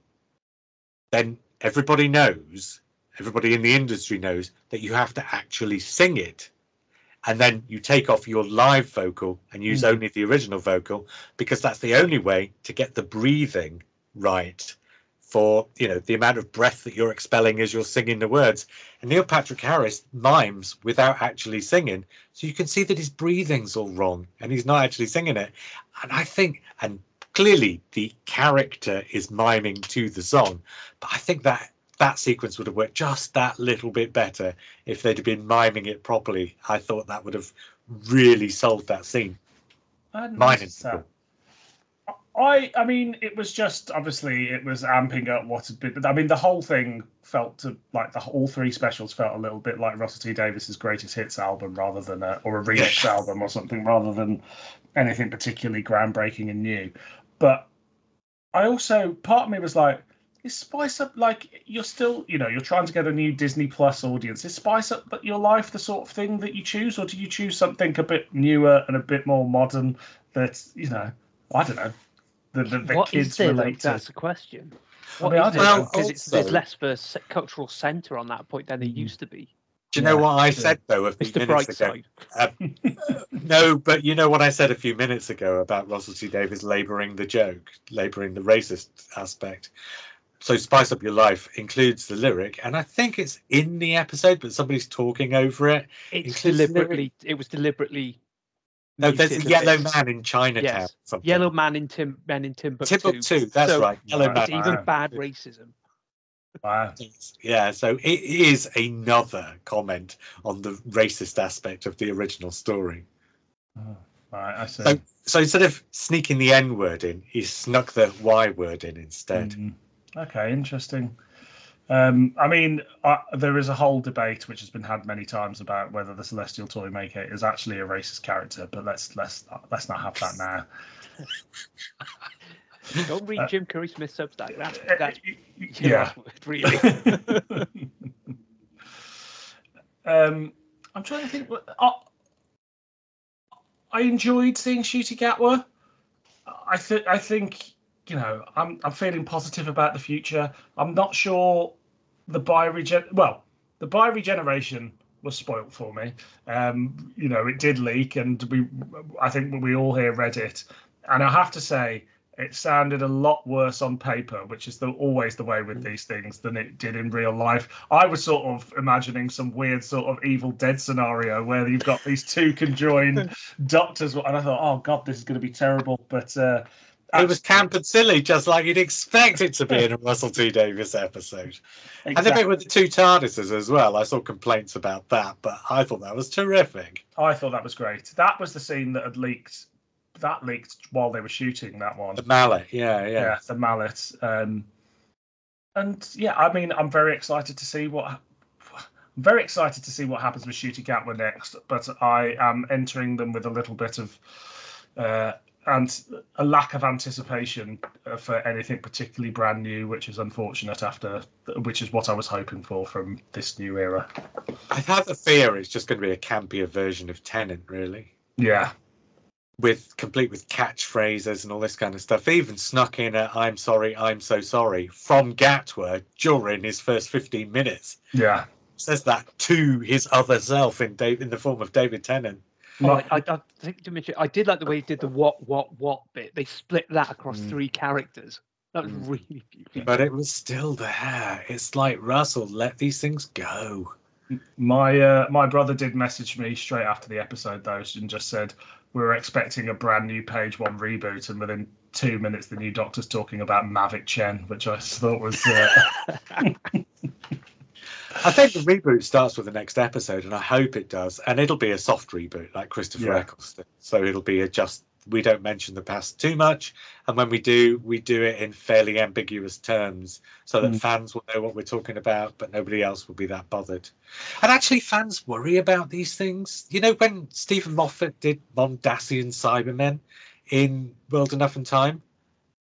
then everybody in the industry knows that you have to actually sing it. And then you take off your live vocal and use only the original vocal, because that's the only way to get the breathing right for, the amount of breath that you're expelling as you're singing the words. And Neil Patrick Harris mimes without actually singing. So you can see that his breathing's all wrong and he's not actually singing it. And I think, clearly the character is miming to the song, but I think that sequence would have worked just that little bit better if they'd have been miming it properly. I thought that would have really sold that scene. I mean, it was just, obviously it was amping up what had been. I mean, the whole thing felt all three specials felt a little bit like Russell T Davies's greatest hits album rather than or a remix album or something, rather than anything particularly groundbreaking and new. But I also, part of me was like, is Spice Up, like, you're still, you're trying to get a new Disney Plus audience. Is Spice Up your life the sort of thing that you choose, or do you choose something a bit newer and a bit more modern that, I don't know, the kids relate to? That's the question. Because there's less of a cultural centre on that point than there used to be. Do you know what I said, though, a few minutes ago? No, but you know what I said a few minutes ago about Russell T Davies labouring the racist aspect. So Spice Up Your Life includes the lyric, and I think it's in the episode, but somebody's talking over it. It was deliberately. No, there's a yellow man in Chinatown. Yes. Yellow man in Timbuktu. Timbuktu, that's right. Yellow man. It's even bad racism. Wow. Yeah, so it is another comment on the racist aspect of the original story. Oh, right, I see. So instead of sneaking the N word in, he snuck the Y word in instead. Okay, interesting. I mean, there is a whole debate which has been had many times about whether the Celestial Toymaker is actually a racist character, but let's not have that now. Don't read Jim Curry Smith's Substack. That's really. I'm trying to think. I enjoyed seeing Ncuti Gatwa. I think I'm feeling positive about the future. I'm not sure the bi regeneration was spoilt for me. It did leak, and I think we all here read it, and I have to say, it sounded a lot worse on paper, which is always the way with these things, than it did in real life. I was sort of imagining some weird sort of Evil Dead scenario where you've got these two conjoined doctors, and I thought, oh God, this is going to be terrible. But it was camp and silly, just like you'd expect it to be in a Russell T Davies episode. Exactly. And the bit with the two TARDISes as well, I saw complaints about that, but I thought that was terrific. I thought that was great. That was the scene that had leaked. That leaked while they were shooting that one. The mallet, yeah, the mallet. And yeah, I mean, I'm very excited to see what happens with Ncuti Gatwa next. But I am entering them with a little bit of and a lack of anticipation for anything particularly brand new, which is unfortunate. Which is what I was hoping for from this new era. I have a fear it's just going to be a campier version of Tennant, really. Yeah. Complete with catchphrases and all this kind of stuff. Even snuck in a "I'm sorry, I'm so sorry" from Gatwa during his first 15 minutes. Yeah, says that to his other self in the form of David Tennant. I think to mention, I did like the way he did the what bit. They split that across 3 characters. That was really beautiful. But it was still there. It's like, Russell, let these things go. My brother did message me straight after the episode though, and just said we were expecting a brand new page 1 reboot, and within 2 minutes the new Doctor's talking about Mavic Chen, which I thought was. I think the reboot starts with the next episode, and I hope it does, and it'll be a soft reboot like Christopher Eccleston. So it'll be we don't mention the past too much, and when we do it in fairly ambiguous terms so that fans will know what we're talking about, but nobody else will be that bothered. And actually, fans worry about these things. You know, when Stephen Moffat did Mondasian Cybermen in World Enough and Time,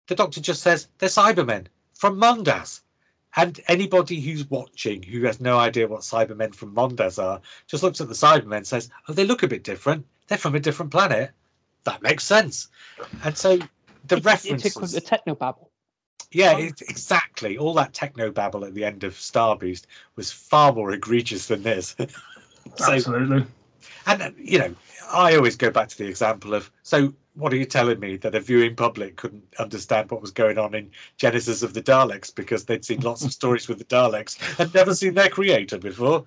the Doctor just says they're Cybermen from Mondas. And anybody who's watching who has no idea what Cybermen from Mondas are just looks at the Cybermen and says, oh, they look a bit different. They're from a different planet. That makes sense. And so the references... It's a technobabble. Yeah, exactly. All that technobabble at the end of Starbeast was far more egregious than this. Absolutely. And, you know, I always go back to the example of, so what are you telling me, that a viewing public couldn't understand what was going on in Genesis of the Daleks because they'd seen lots of stories with the Daleks and never seen their creator before?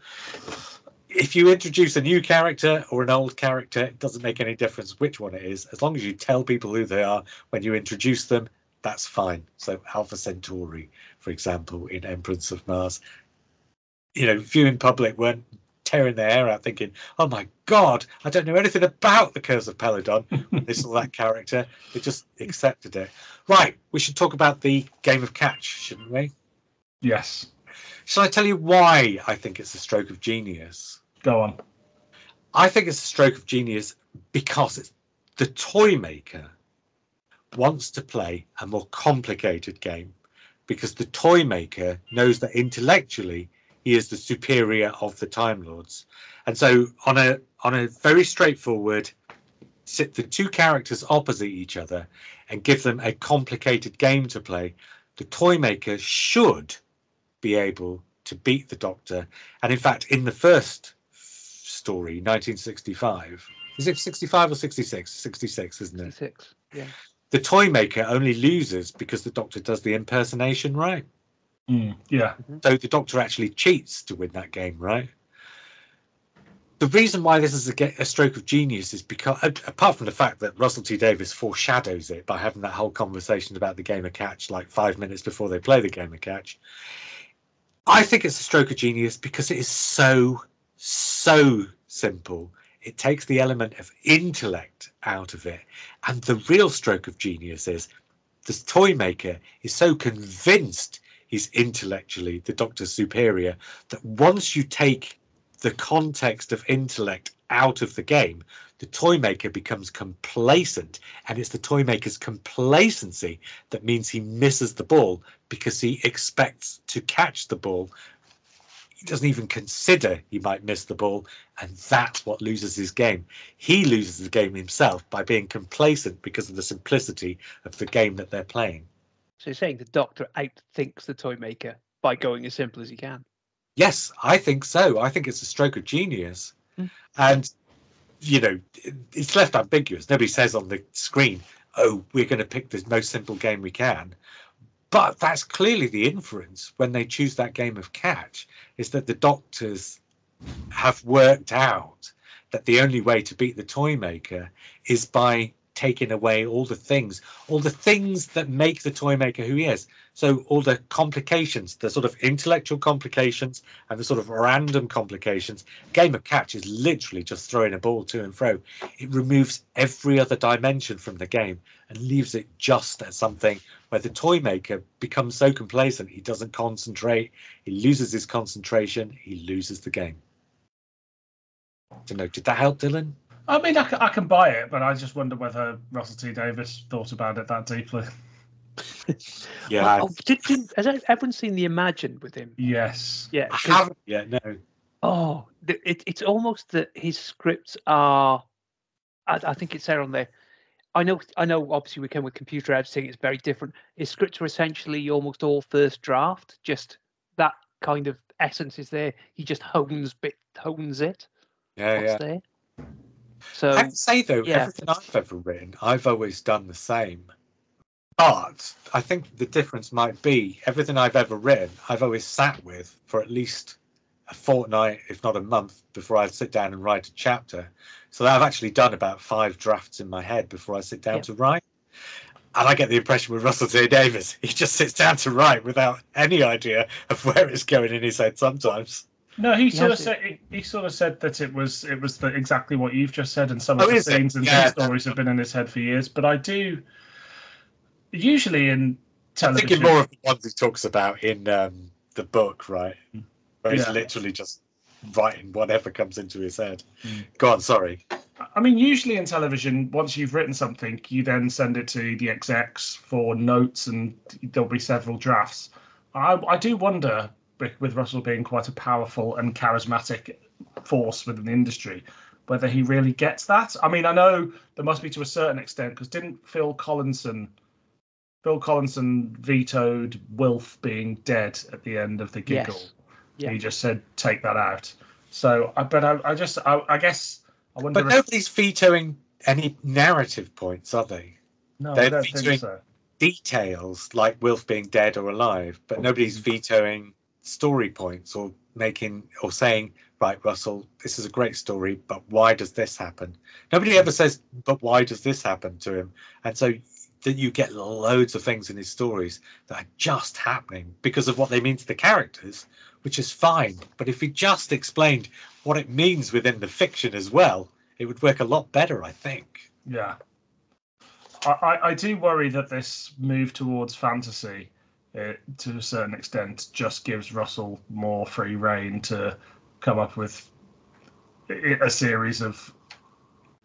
If you introduce a new character or an old character, it doesn't make any difference which one it is. As long as you tell people who they are when you introduce them, that's fine. So Alpha Centauri, for example, in Emperors of Mars, you know, viewing public weren't tearing their hair out thinking, oh my God, I don't know anything about the Curse of Peladon when they saw that character. They just accepted it. Right, we should talk about the game of catch, shouldn't we? Yes. Shall I tell you why I think it's a stroke of genius? Go on. I think it's a stroke of genius because it's the toy maker wants to play a more complicated game, because the toy maker knows that intellectually he is the superior of the Time Lords. And so on a very straightforward, sit the 2 characters opposite each other and give them a complicated game to play, the toy maker should be able to beat the Doctor. And in fact, in the first story, 1965, is it 65 or 66? 66, isn't it? 66, yeah. The toy maker only loses because the Doctor does the impersonation right. Yeah. So the Doctor actually cheats to win that game, right? The reason why this is a stroke of genius is because, apart from the fact that Russell T Davies foreshadows it by having that whole conversation about the game of catch like 5 minutes before they play the game of catch, I think it's a stroke of genius because it is so simple. It takes the element of intellect out of it. And the real stroke of genius is the toy maker is so convinced he's intellectually the Doctor's superior that once you take the context of intellect out of the game, the toy maker becomes complacent, and it's the toy maker's complacency that means he misses the ball because he expects to catch the ball. He doesn't even consider he might miss the ball, and that's what loses his game. He loses the game himself by being complacent because of the simplicity of the game that they're playing. So you're saying the Doctor outthinks the toy maker by going as simple as he can? Yes, I think so. I think it's a stroke of genius. And, you know, it's left ambiguous. Nobody says on the screen, oh, we're going to pick the most simple game we can. But that's clearly the inference when they choose that game of catch, is that the Doctors have worked out that the only way to beat the toy maker is by taking away all the things that make the toy maker who he is. So all the complications, the sort of intellectual complications and the sort of random complications. Game of catch is literally just throwing a ball to and fro. It removes every other dimension from the game and leaves it just as something where the toy maker becomes so complacent he doesn't concentrate, he loses his concentration, he loses the game. I don't know, did that help, Dylan? I mean, I can buy it, but I just wonder whether Russell T Davies thought about it that deeply. Yeah. Has everyone seen the Imagine with him? Yes. Yeah. I haven't yet, no. Oh, it's almost that his scripts are. I think it's there on there. I know. Obviously, we came with computer editing. It's very different. His scripts are essentially almost all first draft. Just that kind of essence is there. He just hones it. Yeah, What's there? So I have to say, though, yeah. everything I've ever written, I've always done the same. But I think the difference might be everything I've ever written, I've always sat with for at least a fortnight, if not a month, before I sit down and write a chapter. So I've actually done about 5 drafts in my head before I sit down to write. And I get the impression with Russell T Davies, he just sits down to write without any idea of where it's going in his head sometimes. No, he sort of said that it was exactly what you've just said, and some of Oh, the is it? scenes and Yeah. stories have been in his head for years. But I do usually in I'm television. thinking more of the ones he talks about in the book, right? Where he's Yeah. literally just writing whatever comes into his head. Go on, sorry. I mean, usually in television, once you've written something, you then send it to the execs for notes, and there'll be several drafts. I do wonder, with Russell being quite a powerful and charismatic force within the industry, whether he really gets that. I mean, I know there must be to a certain extent, because didn't Phil Collinson vetoed Wilf being dead at the end of The Giggle? Yes. Yeah. He just said, take that out. So, I guess I wonder. But nobody's vetoing any narrative points, are they? No, They're I don't vetoing think so. details like Wilf being dead or alive, but nobody's vetoing story points or saying, right, Russell, this is a great story, but why does this happen? Nobody ever says, but why does this happen to him? And so that you get loads of things in his stories that are just happening because of what they mean to the characters, which is fine. But if he just explained what it means within the fiction as well, it would work a lot better, I think. Yeah. I do worry that this move towards fantasy, to a certain extent, just gives Russell more free rein to come up with a series of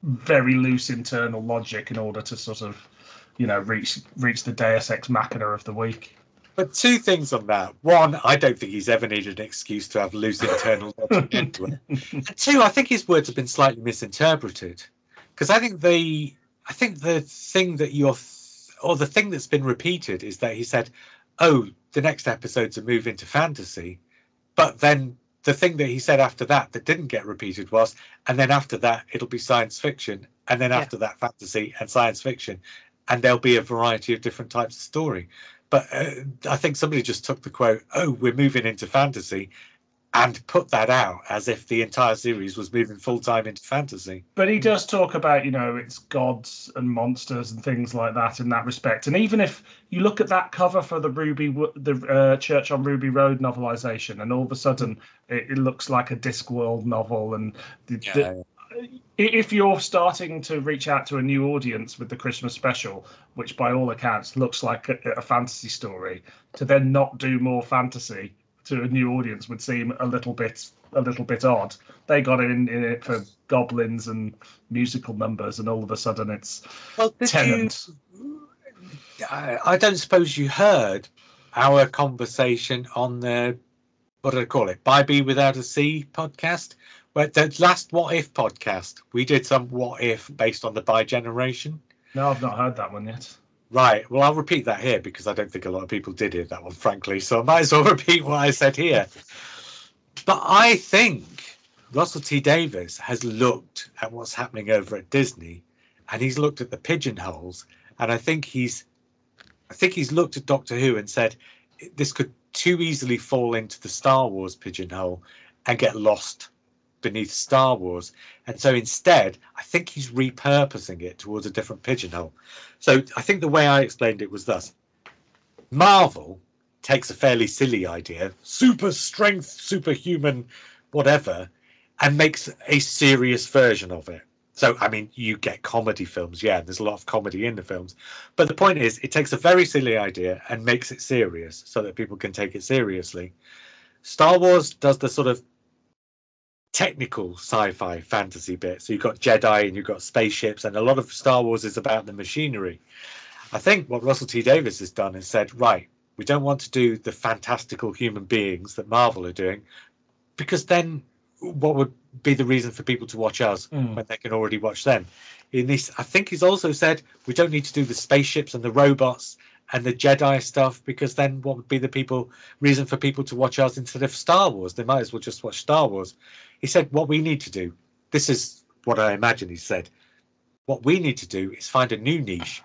very loose internal logic in order to sort of, reach the Deus Ex Machina of the week. But 2 things on that. 1, I don't think he's ever needed an excuse to have loose internal logic anyway. And 2, I think his words have been slightly misinterpreted. Because I think the thing the thing that's been repeated is that he said, oh, the next episode's a move into fantasy. But then the thing that he said after that didn't get repeated was, and then after that, it'll be science fiction. And then after that, fantasy and science fiction. And there'll be a variety of different types of story. But I think somebody just took the quote, oh, we're moving into fantasy, and put that out as if the entire series was moving full-time into fantasy. But he does talk about, it's gods and monsters and things like that in that respect. And even if you look at that cover for the Church on Ruby Road novelization, and all of a sudden it looks like a Discworld novel, and if you're starting to reach out to a new audience with the Christmas special, which by all accounts looks like a fantasy story, to then not do more fantasy to a new audience would seem a little bit odd. They got in it for goblins and musical numbers, and all of a sudden it's Tennant. I don't suppose you heard our conversation on the, what do I call it, By B Without a C podcast, where the last What If podcast, we did some What If based on the By generation. No, I've not heard that one yet. Right, well, I'll repeat that here because I don't think a lot of people did hear that one, frankly. So I might as well repeat what I said here. But I think Russell T Davies has looked at what's happening over at Disney, and he's looked at the pigeonholes, and I think he's looked at Doctor Who and said this could too easily fall into the Star Wars pigeonhole and get lost beneath Star Wars. And so instead, I think he's repurposing it towards a different pigeonhole. So I think the way I explained it was thus. Marvel takes a fairly silly idea, super strength, superhuman, whatever, and makes a serious version of it. So, I mean, you get comedy films, there's a lot of comedy in the films. But the point is, it takes a very silly idea and makes it serious so that people can take it seriously. Star Wars does the sort of technical sci-fi fantasy bit. So you've got Jedi and you've got spaceships, and a lot of Star Wars is about the machinery. I think what Russell T Davies has done is said, right, we don't want to do the fantastical human beings that Marvel are doing, because then what would be the reason for people to watch us when they can already watch them? In this, I think he's also said we don't need to do the spaceships and the robots and the Jedi stuff, because then what would be the reason for people to watch us instead of Star Wars? They might as well just watch Star Wars. He said what we need to do, this is what I imagine he said. What we need to do is find a new niche.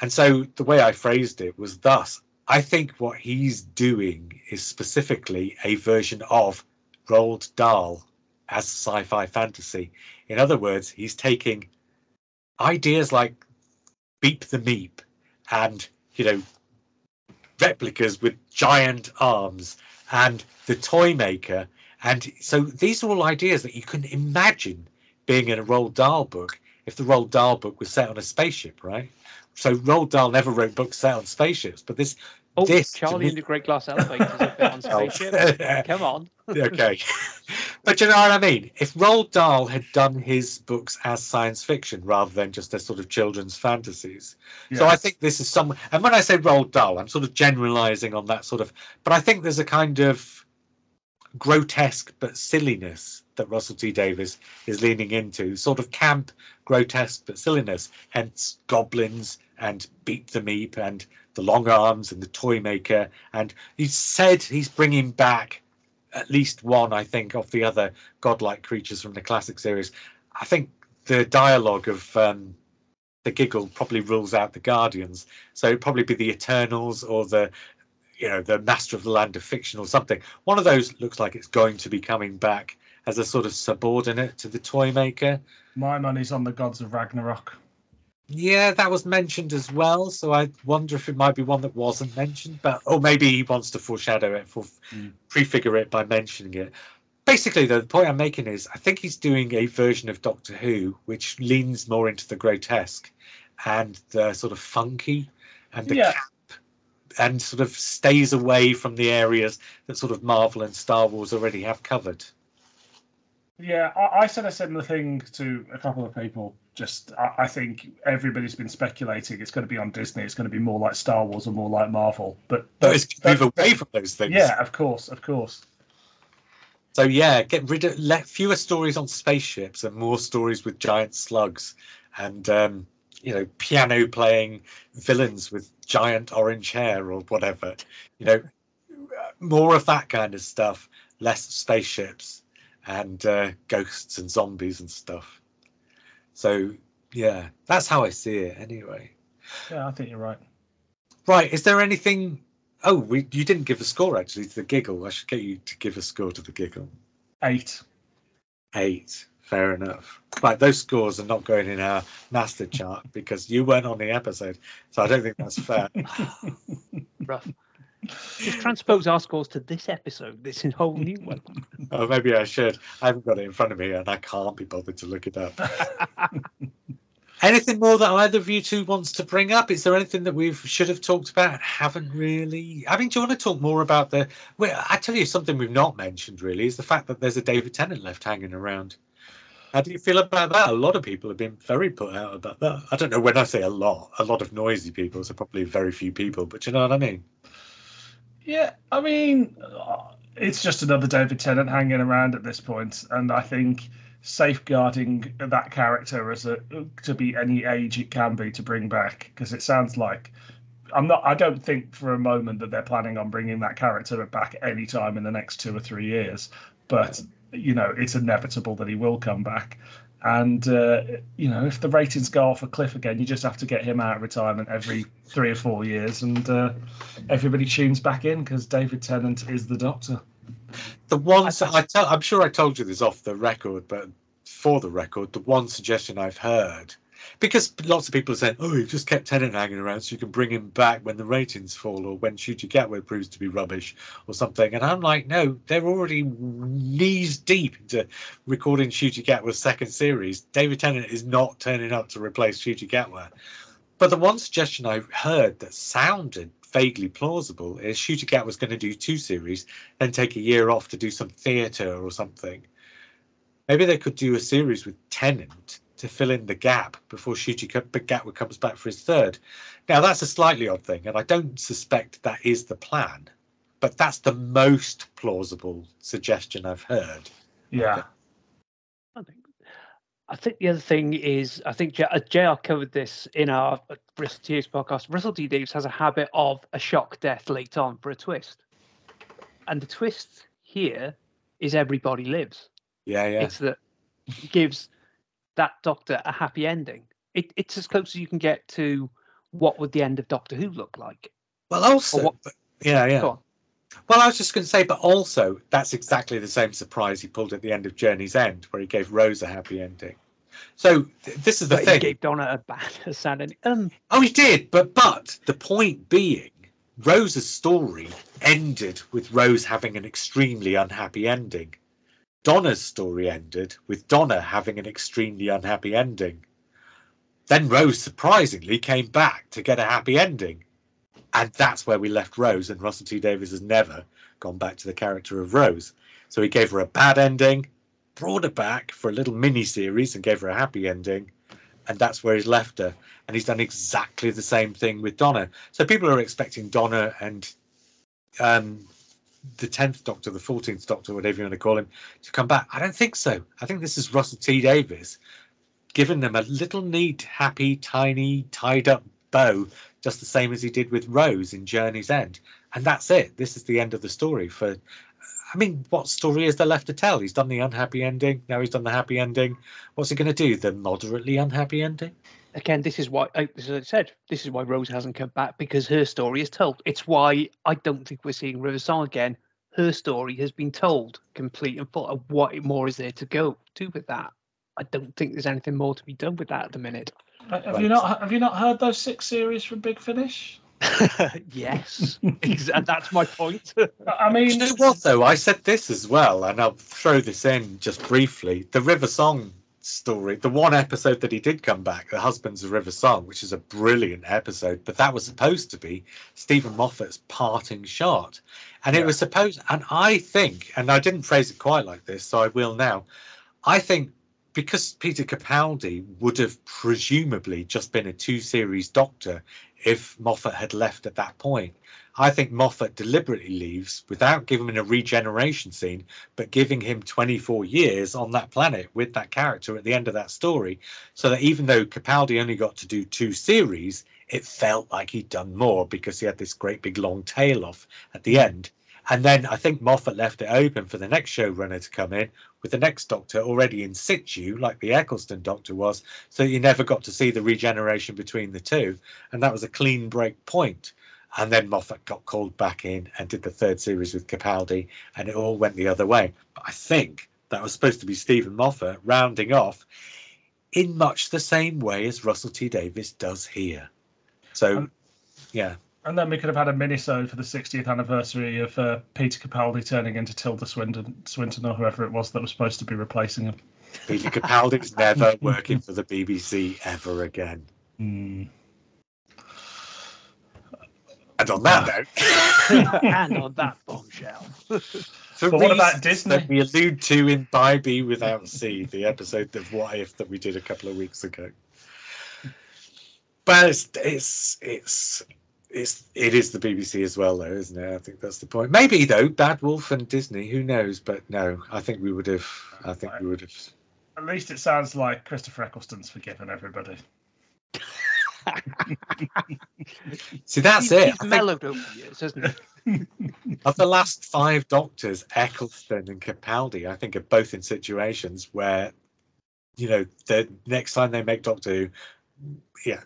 And so the way I phrased it was thus: I think what he's doing is specifically a version of Roald Dahl as sci-fi fantasy. In other words, he's taking ideas like Beep the Meep and, replicas with giant arms and the toy maker. And so these are all ideas that you can imagine being in a Roald Dahl book if the Roald Dahl book was set on a spaceship, right? So Roald Dahl never wrote books set on spaceships, but this Charlie and the Great Glass Elevator is a bit on spaceship. Come on. Okay. But you know what I mean? If Roald Dahl had done his books as science fiction rather than just as sort of children's fantasies. Yes. So I think this is some, and when I say Roald Dahl, I'm sort of generalizing on that sort of, but I think there's a kind of grotesque but silliness that Russell T Davies is leaning into, sort of camp, grotesque but silliness, hence goblins and Beep the Meep and the long arms and the toy maker. And he said he's bringing back at least one, I think, of the other godlike creatures from the classic series. I think the dialogue of the Giggle probably rules out the Guardians, so it'd probably be the Eternals or the Master of the Land of Fiction or something. One of those looks like it's going to be coming back as a sort of subordinate to the toy maker. My money's on the Gods of Ragnarok. Yeah, that was mentioned as well, so I wonder if it might be one that wasn't mentioned, or maybe he wants to foreshadow it, prefigure it by mentioning it. Basically, though, the point I'm making is I think he's doing a version of Doctor Who which leans more into the grotesque and the sort of funky and the camp, and sort of stays away from the areas that sort of Marvel and Star Wars already have covered. Yeah, I said a similar thing to a couple of people. I think everybody's been speculating it's going to be on Disney. It's going to be more like Star Wars or more like Marvel. But it's going to move away from those things. Yeah, of course. So yeah, get rid of fewer stories on spaceships and more stories with giant slugs, and piano playing villains with giant orange hair or whatever. More of that kind of stuff, less spaceships and ghosts and zombies and stuff. So yeah, that's how I see it anyway. Yeah, I think you're right. Right, is there anything? Oh, you didn't give a score actually to the Giggle. I should get you to give a score to the Giggle. 8. Fair enough. Right, those scores are not going in our master chart because you weren't on the episode, so I don't think that's fair. Rough. Just transpose our scores to this episode. This is a whole new one. Oh, maybe I should. I haven't got it in front of me and I can't be bothered to look it up. Anything more that either of you two wants to bring up? Is there anything that we should have talked about and haven't really? I mean, do you want to talk more about the... Well, I tell you something we've not mentioned really is the fact that there's a David Tennant left hanging around. How do you feel about that? A lot of people have been very put out about that. I don't know, when I say a lot of noisy people, so probably very few people, but you know what I mean? Yeah, I mean, it's just another David Tennant hanging around at this point, and I think safeguarding that character to be any age it can be to bring back, because it sounds like I don't think for a moment that they're planning on bringing that character back any time in the next 2 or 3 years, but it's inevitable that he will come back. And if the ratings go off a cliff again, you just have to get him out of retirement every 3 or 4 years, and everybody tunes back in because David Tennant is the Doctor. The one I'm sure I told you this off the record, but for the record, the one suggestion I've heard, because lots of people are saying, "Oh, you've just kept Tennant hanging around so you can bring him back when the ratings fall or when Shoot Your Gatwa proves to be rubbish or something." And I'm like, no, they're already knees deep into recording Shoot Your Gatwa's second series. David Tennant is not turning up to replace Shoot Your Gatwa. But the one suggestion I heard that sounded vaguely plausible is Shoot Your Gatwa was going to do 2 series, then take a year off to do some theatre or something. Maybe they could do a series with Tennant to fill in the gap before Shoot Your Gatwa comes back for his third. Now, that's a slightly odd thing, and I don't suspect that is the plan, but that's the most plausible suggestion I've heard. Yeah. I think the other thing is, I think JR covered this in our Russell T Davies podcast. Russell T Davies has a habit of a shock death late on for a twist. And the twist here is everybody lives. Yeah. It's that he gives that Doctor a happy ending. It's as close as you can get to what would the end of Doctor Who look like. Well, also, yeah. Go on. Well, I was just going to say, but also that's exactly the same surprise he pulled at the end of Journey's End, where he gave Rose a happy ending. So this is the thing. He gave Donna a sad ending. Oh, he did, but the point being, Rose's story ended with Rose having an extremely unhappy ending. Donna's story ended with Donna having an extremely unhappy ending. Then Rose surprisingly came back to get a happy ending. And that's where we left Rose, and Russell T Davies has never gone back to the character of Rose. So he gave her a bad ending, brought her back for a little mini-series and gave her a happy ending, and that's where he's left her. And he's done exactly the same thing with Donna. So people are expecting Donna and the 10th Doctor, the 14th Doctor, whatever you want to call him, to come back. I don't think so. I think this is Russell T Davies giving them a little neat, happy, tiny, tied-up bow, just the same as he did with Rose in Journey's End. And that's it. This is the end of the story. I mean, what story is there left to tell? He's done the unhappy ending. Now he's done the happy ending. What's he going to do? The moderately unhappy ending? Again, this is why, as I said, this is why Rose hasn't come back, because her story is told. It's why I don't think we're seeing River Song again. Her story has been told, complete and full. What more is there to go to with that? I don't think there's anything more to be done with that at the minute. Have you not heard those 6 series from Big Finish? Yes, that's my point. I mean, you know what though? I said this as well, and I'll throw this in just briefly. The River Song story, the one episode that he did come back, The Husbands of River Song, which is a brilliant episode, but that was supposed to be Stephen Moffat's parting shot, and it was supposed. And I think, and I didn't phrase it quite like this, so I will now. I think, because Peter Capaldi would have presumably just been a 2-series Doctor if Moffat had left at that point. I think Moffat deliberately leaves without giving him a regeneration scene, but giving him 24 years on that planet with that character at the end of that story, so that even though Capaldi only got to do 2 series, it felt like he'd done more because he had this great big long tail off at the end. And then I think Moffat left it open for the next showrunner to come in with the next Doctor already in situ, like the Eccleston Doctor was, so you never got to see the regeneration between the two. And that was a clean break point. And then Moffat got called back in and did the 3rd series with Capaldi, and it all went the other way. But I think that was supposed to be Stephen Moffat rounding off in much the same way as Russell T Davies does here. So, yeah. And then we could have had a mini-sode for the 60th anniversary of Peter Capaldi turning into Tilda Swinton or whoever it was that was supposed to be replacing him. Peter Capaldi's never working for the BBC ever again. Mm. And on that note, and on that bombshell. But what about Disney? That we allude to in By B Without C, the episode of What If that we did a couple of weeks ago. But it is the BBC as well, though, isn't it? I think that's the point. Maybe though, Bad Wolf and Disney, who knows? But no, I think we would have. At least it sounds like Christopher Eccleston's forgiven everybody. See, that's it. He's mellowed over the years, hasn't he? Of the last 5 Doctors, Eccleston and Capaldi, I think, are both in situations where, the next time they make Doctor Who,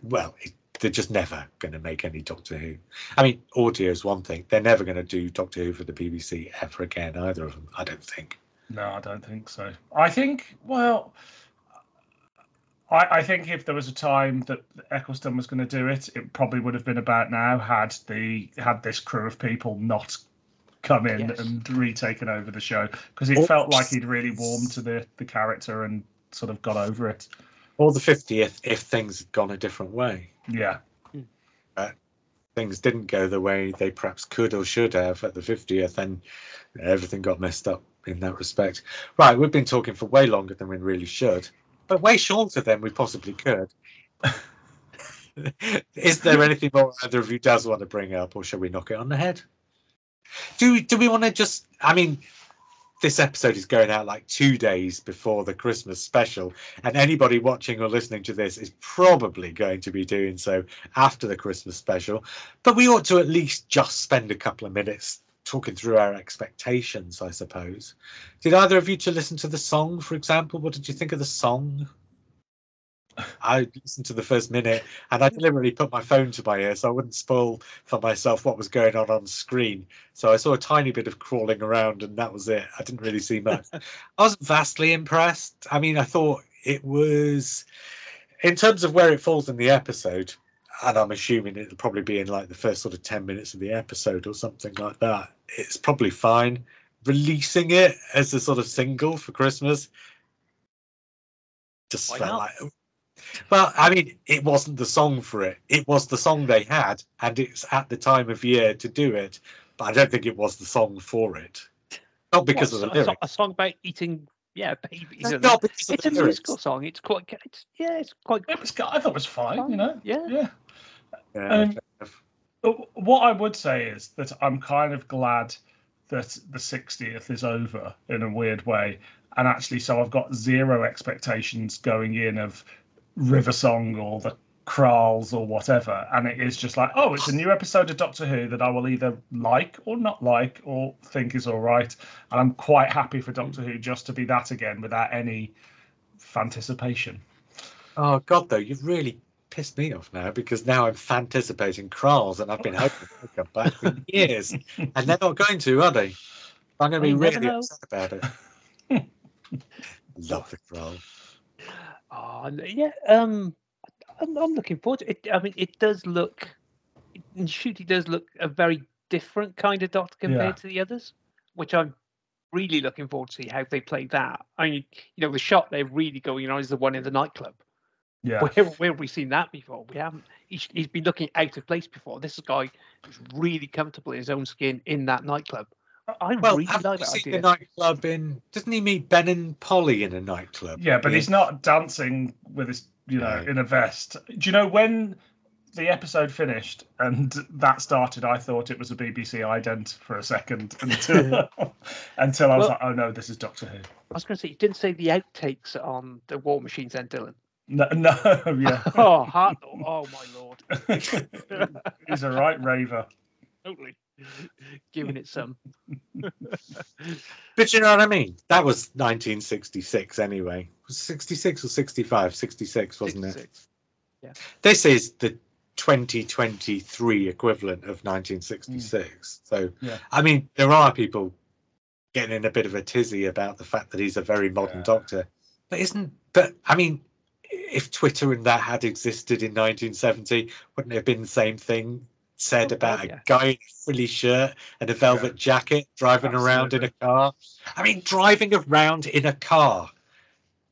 they're just never going to make any Doctor Who. I mean, audio is one thing. They're never going to do Doctor Who for the BBC ever again, either of them, I don't think. No, I don't think so. I think, I think if there was a time that Eccleston was going to do it, it probably would have been about now had this crew of people not come in and retaken over the show, because it felt like he'd really warmed to the character and sort of got over it. Or the 50th, if things had gone a different way. Yeah. Things didn't go the way they perhaps could or should have at the 50th, and everything got messed up in that respect. Right, we've been talking for way longer than we really should, but way shorter than we possibly could. Is there anything more either of you does want to bring up, or shall we knock it on the head? Do we want to just, I mean, this episode is going out like 2 days before the Christmas special, and anybody watching or listening to this is probably going to be doing so after the Christmas special, but we ought to at least just spend a couple of minutes talking through our expectations, I suppose. Did either of you to listen to the song, for example? What did you think of the song? I listened to the first minute, and I deliberately put my phone to my ear so I wouldn't spoil for myself what was going on screen. So I saw a tiny bit of crawling around, and that was it. I didn't really see much. I wasn't vastly impressed. I mean, I thought it was, in terms of where it falls in the episode, and I'm assuming it'll probably be in like the first sort of 10 minutes of the episode or something like that. It's probably fine. Releasing it as a sort of single for Christmas just Why felt not? like, well, I mean, it wasn't the song for it. It was the song they had, and it's at the time of year to do it. But I don't think it was the song for it. Not because of the lyrics. A song about eating, babies. No, And not that. because of It's the a lyrics. musical song. It's quite. It's quite. I thought it was fine. You know. Yeah. Yeah. Yeah, Um, fair enough. What I would say is that I'm kind of glad that the 60th is over in a weird way, and actually, so I've got zero expectations going in of River Song or the Kralls or whatever, and it is just like, oh, it's a new episode of Doctor Who that I will either like or not like or think is all right, and I'm quite happy for Doctor Who just to be that again without any fanticipation. Oh God, though, you've really pissed me off now, because now I'm fanticipating Kralls, and I've been hoping they'll come back for years, and they're not going to, are they? I'm going to be You never really know. upset about it. Love the Krall. Oh yeah. I'm looking forward to it. I mean, it does look. Ncuti does look a very different kind of Doctor compared to the others, which I'm really looking forward to see how they play that. I mean, the shot they're really going on is the one in the nightclub. Yeah. Where have we seen that before? We haven't. He's been looking out of place before. This guy is really comfortable in his own skin in that nightclub. I really Haven't like you that seen idea. the nightclub in? Doesn't he meet Ben and Polly in a nightclub? Yeah, but he's not dancing with his, No. in a vest. Do you know when the episode finished and that started? I thought it was a BBC ident for a second until I was like, oh no, this is Doctor Who. I was going to say, you didn't say the outtakes on the War Machines then, Dylan. No, yeah. Oh my lord. He's a right raver. Totally. Giving it some. But you know what I mean? That was 1966 anyway. Was it 66 or 65? 66, wasn't 66. it? Yeah. This is the 2023 equivalent of 1966. So, Yeah. I mean, there are people getting in a bit of a tizzy about the fact that he's a very modern Doctor. But I mean, if Twitter and that had existed in 1970, wouldn't it have been the same thing said about a guy in a frilly shirt and a velvet jacket driving around in a car? I mean, driving around in a car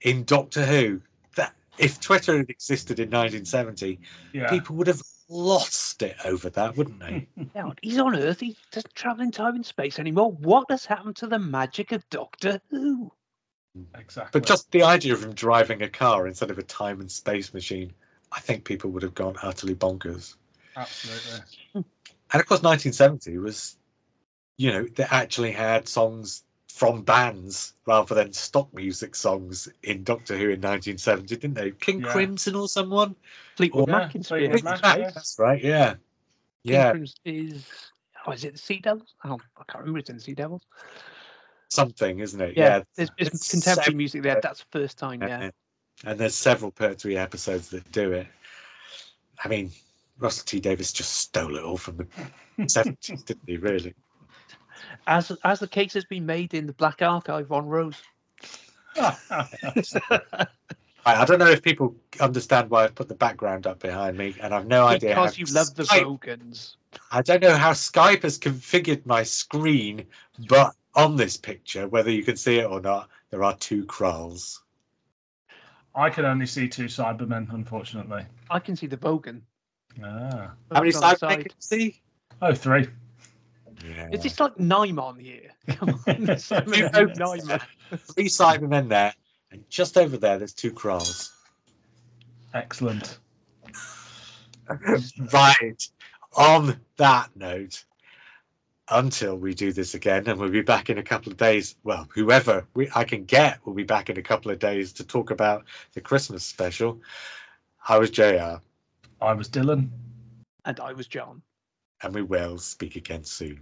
in Doctor Who, that if Twitter had existed in 1970, people would have lost it over that, wouldn't they? Yeah, he's on Earth. He doesn't travel in time and space anymore. What has happened to the magic of Doctor Who? Exactly. But just the idea of him driving a car instead of a time and space machine, I think people would have gone utterly bonkers. Absolutely. And of course, 1970 was, they actually had songs from bands rather than stock music songs in Doctor Who in 1970, didn't they? King Crimson or someone? Fleetwood Mac in Spain. That's right, yeah. King Crimson is it the Sea Devils? Oh, I can't remember. It's in the Sea Devils. Something, isn't it? Yeah. There's contemporary music there. That's the first time, yeah. And there's several Pertwee episodes that do it. I mean, Russell T Davies just stole it all from the 70s, didn't he, really? As the case has been made in the Black Archive on Rose. I don't know if people understand why I've put the background up behind me, and I've no idea because you love the Vogans. I don't know how Skype has configured my screen, but on this picture, whether you can see it or not, there are 2 Kralls. I can only see 2 Cybermen, unfortunately. I can see the Vogan. Ah. How many Cybermen can you see? Oh, 3. Yeah. Is this like Nymon here? Come on, 3 Cybermen there, and just over there, there's 2 Kralls. Excellent. Right. On that note, until we do this again, and we'll be back in a couple of days. Well, whoever I can get will be back in a couple of days to talk about the Christmas special. I was JR. I was Dylan. And I was John. And we will speak again soon.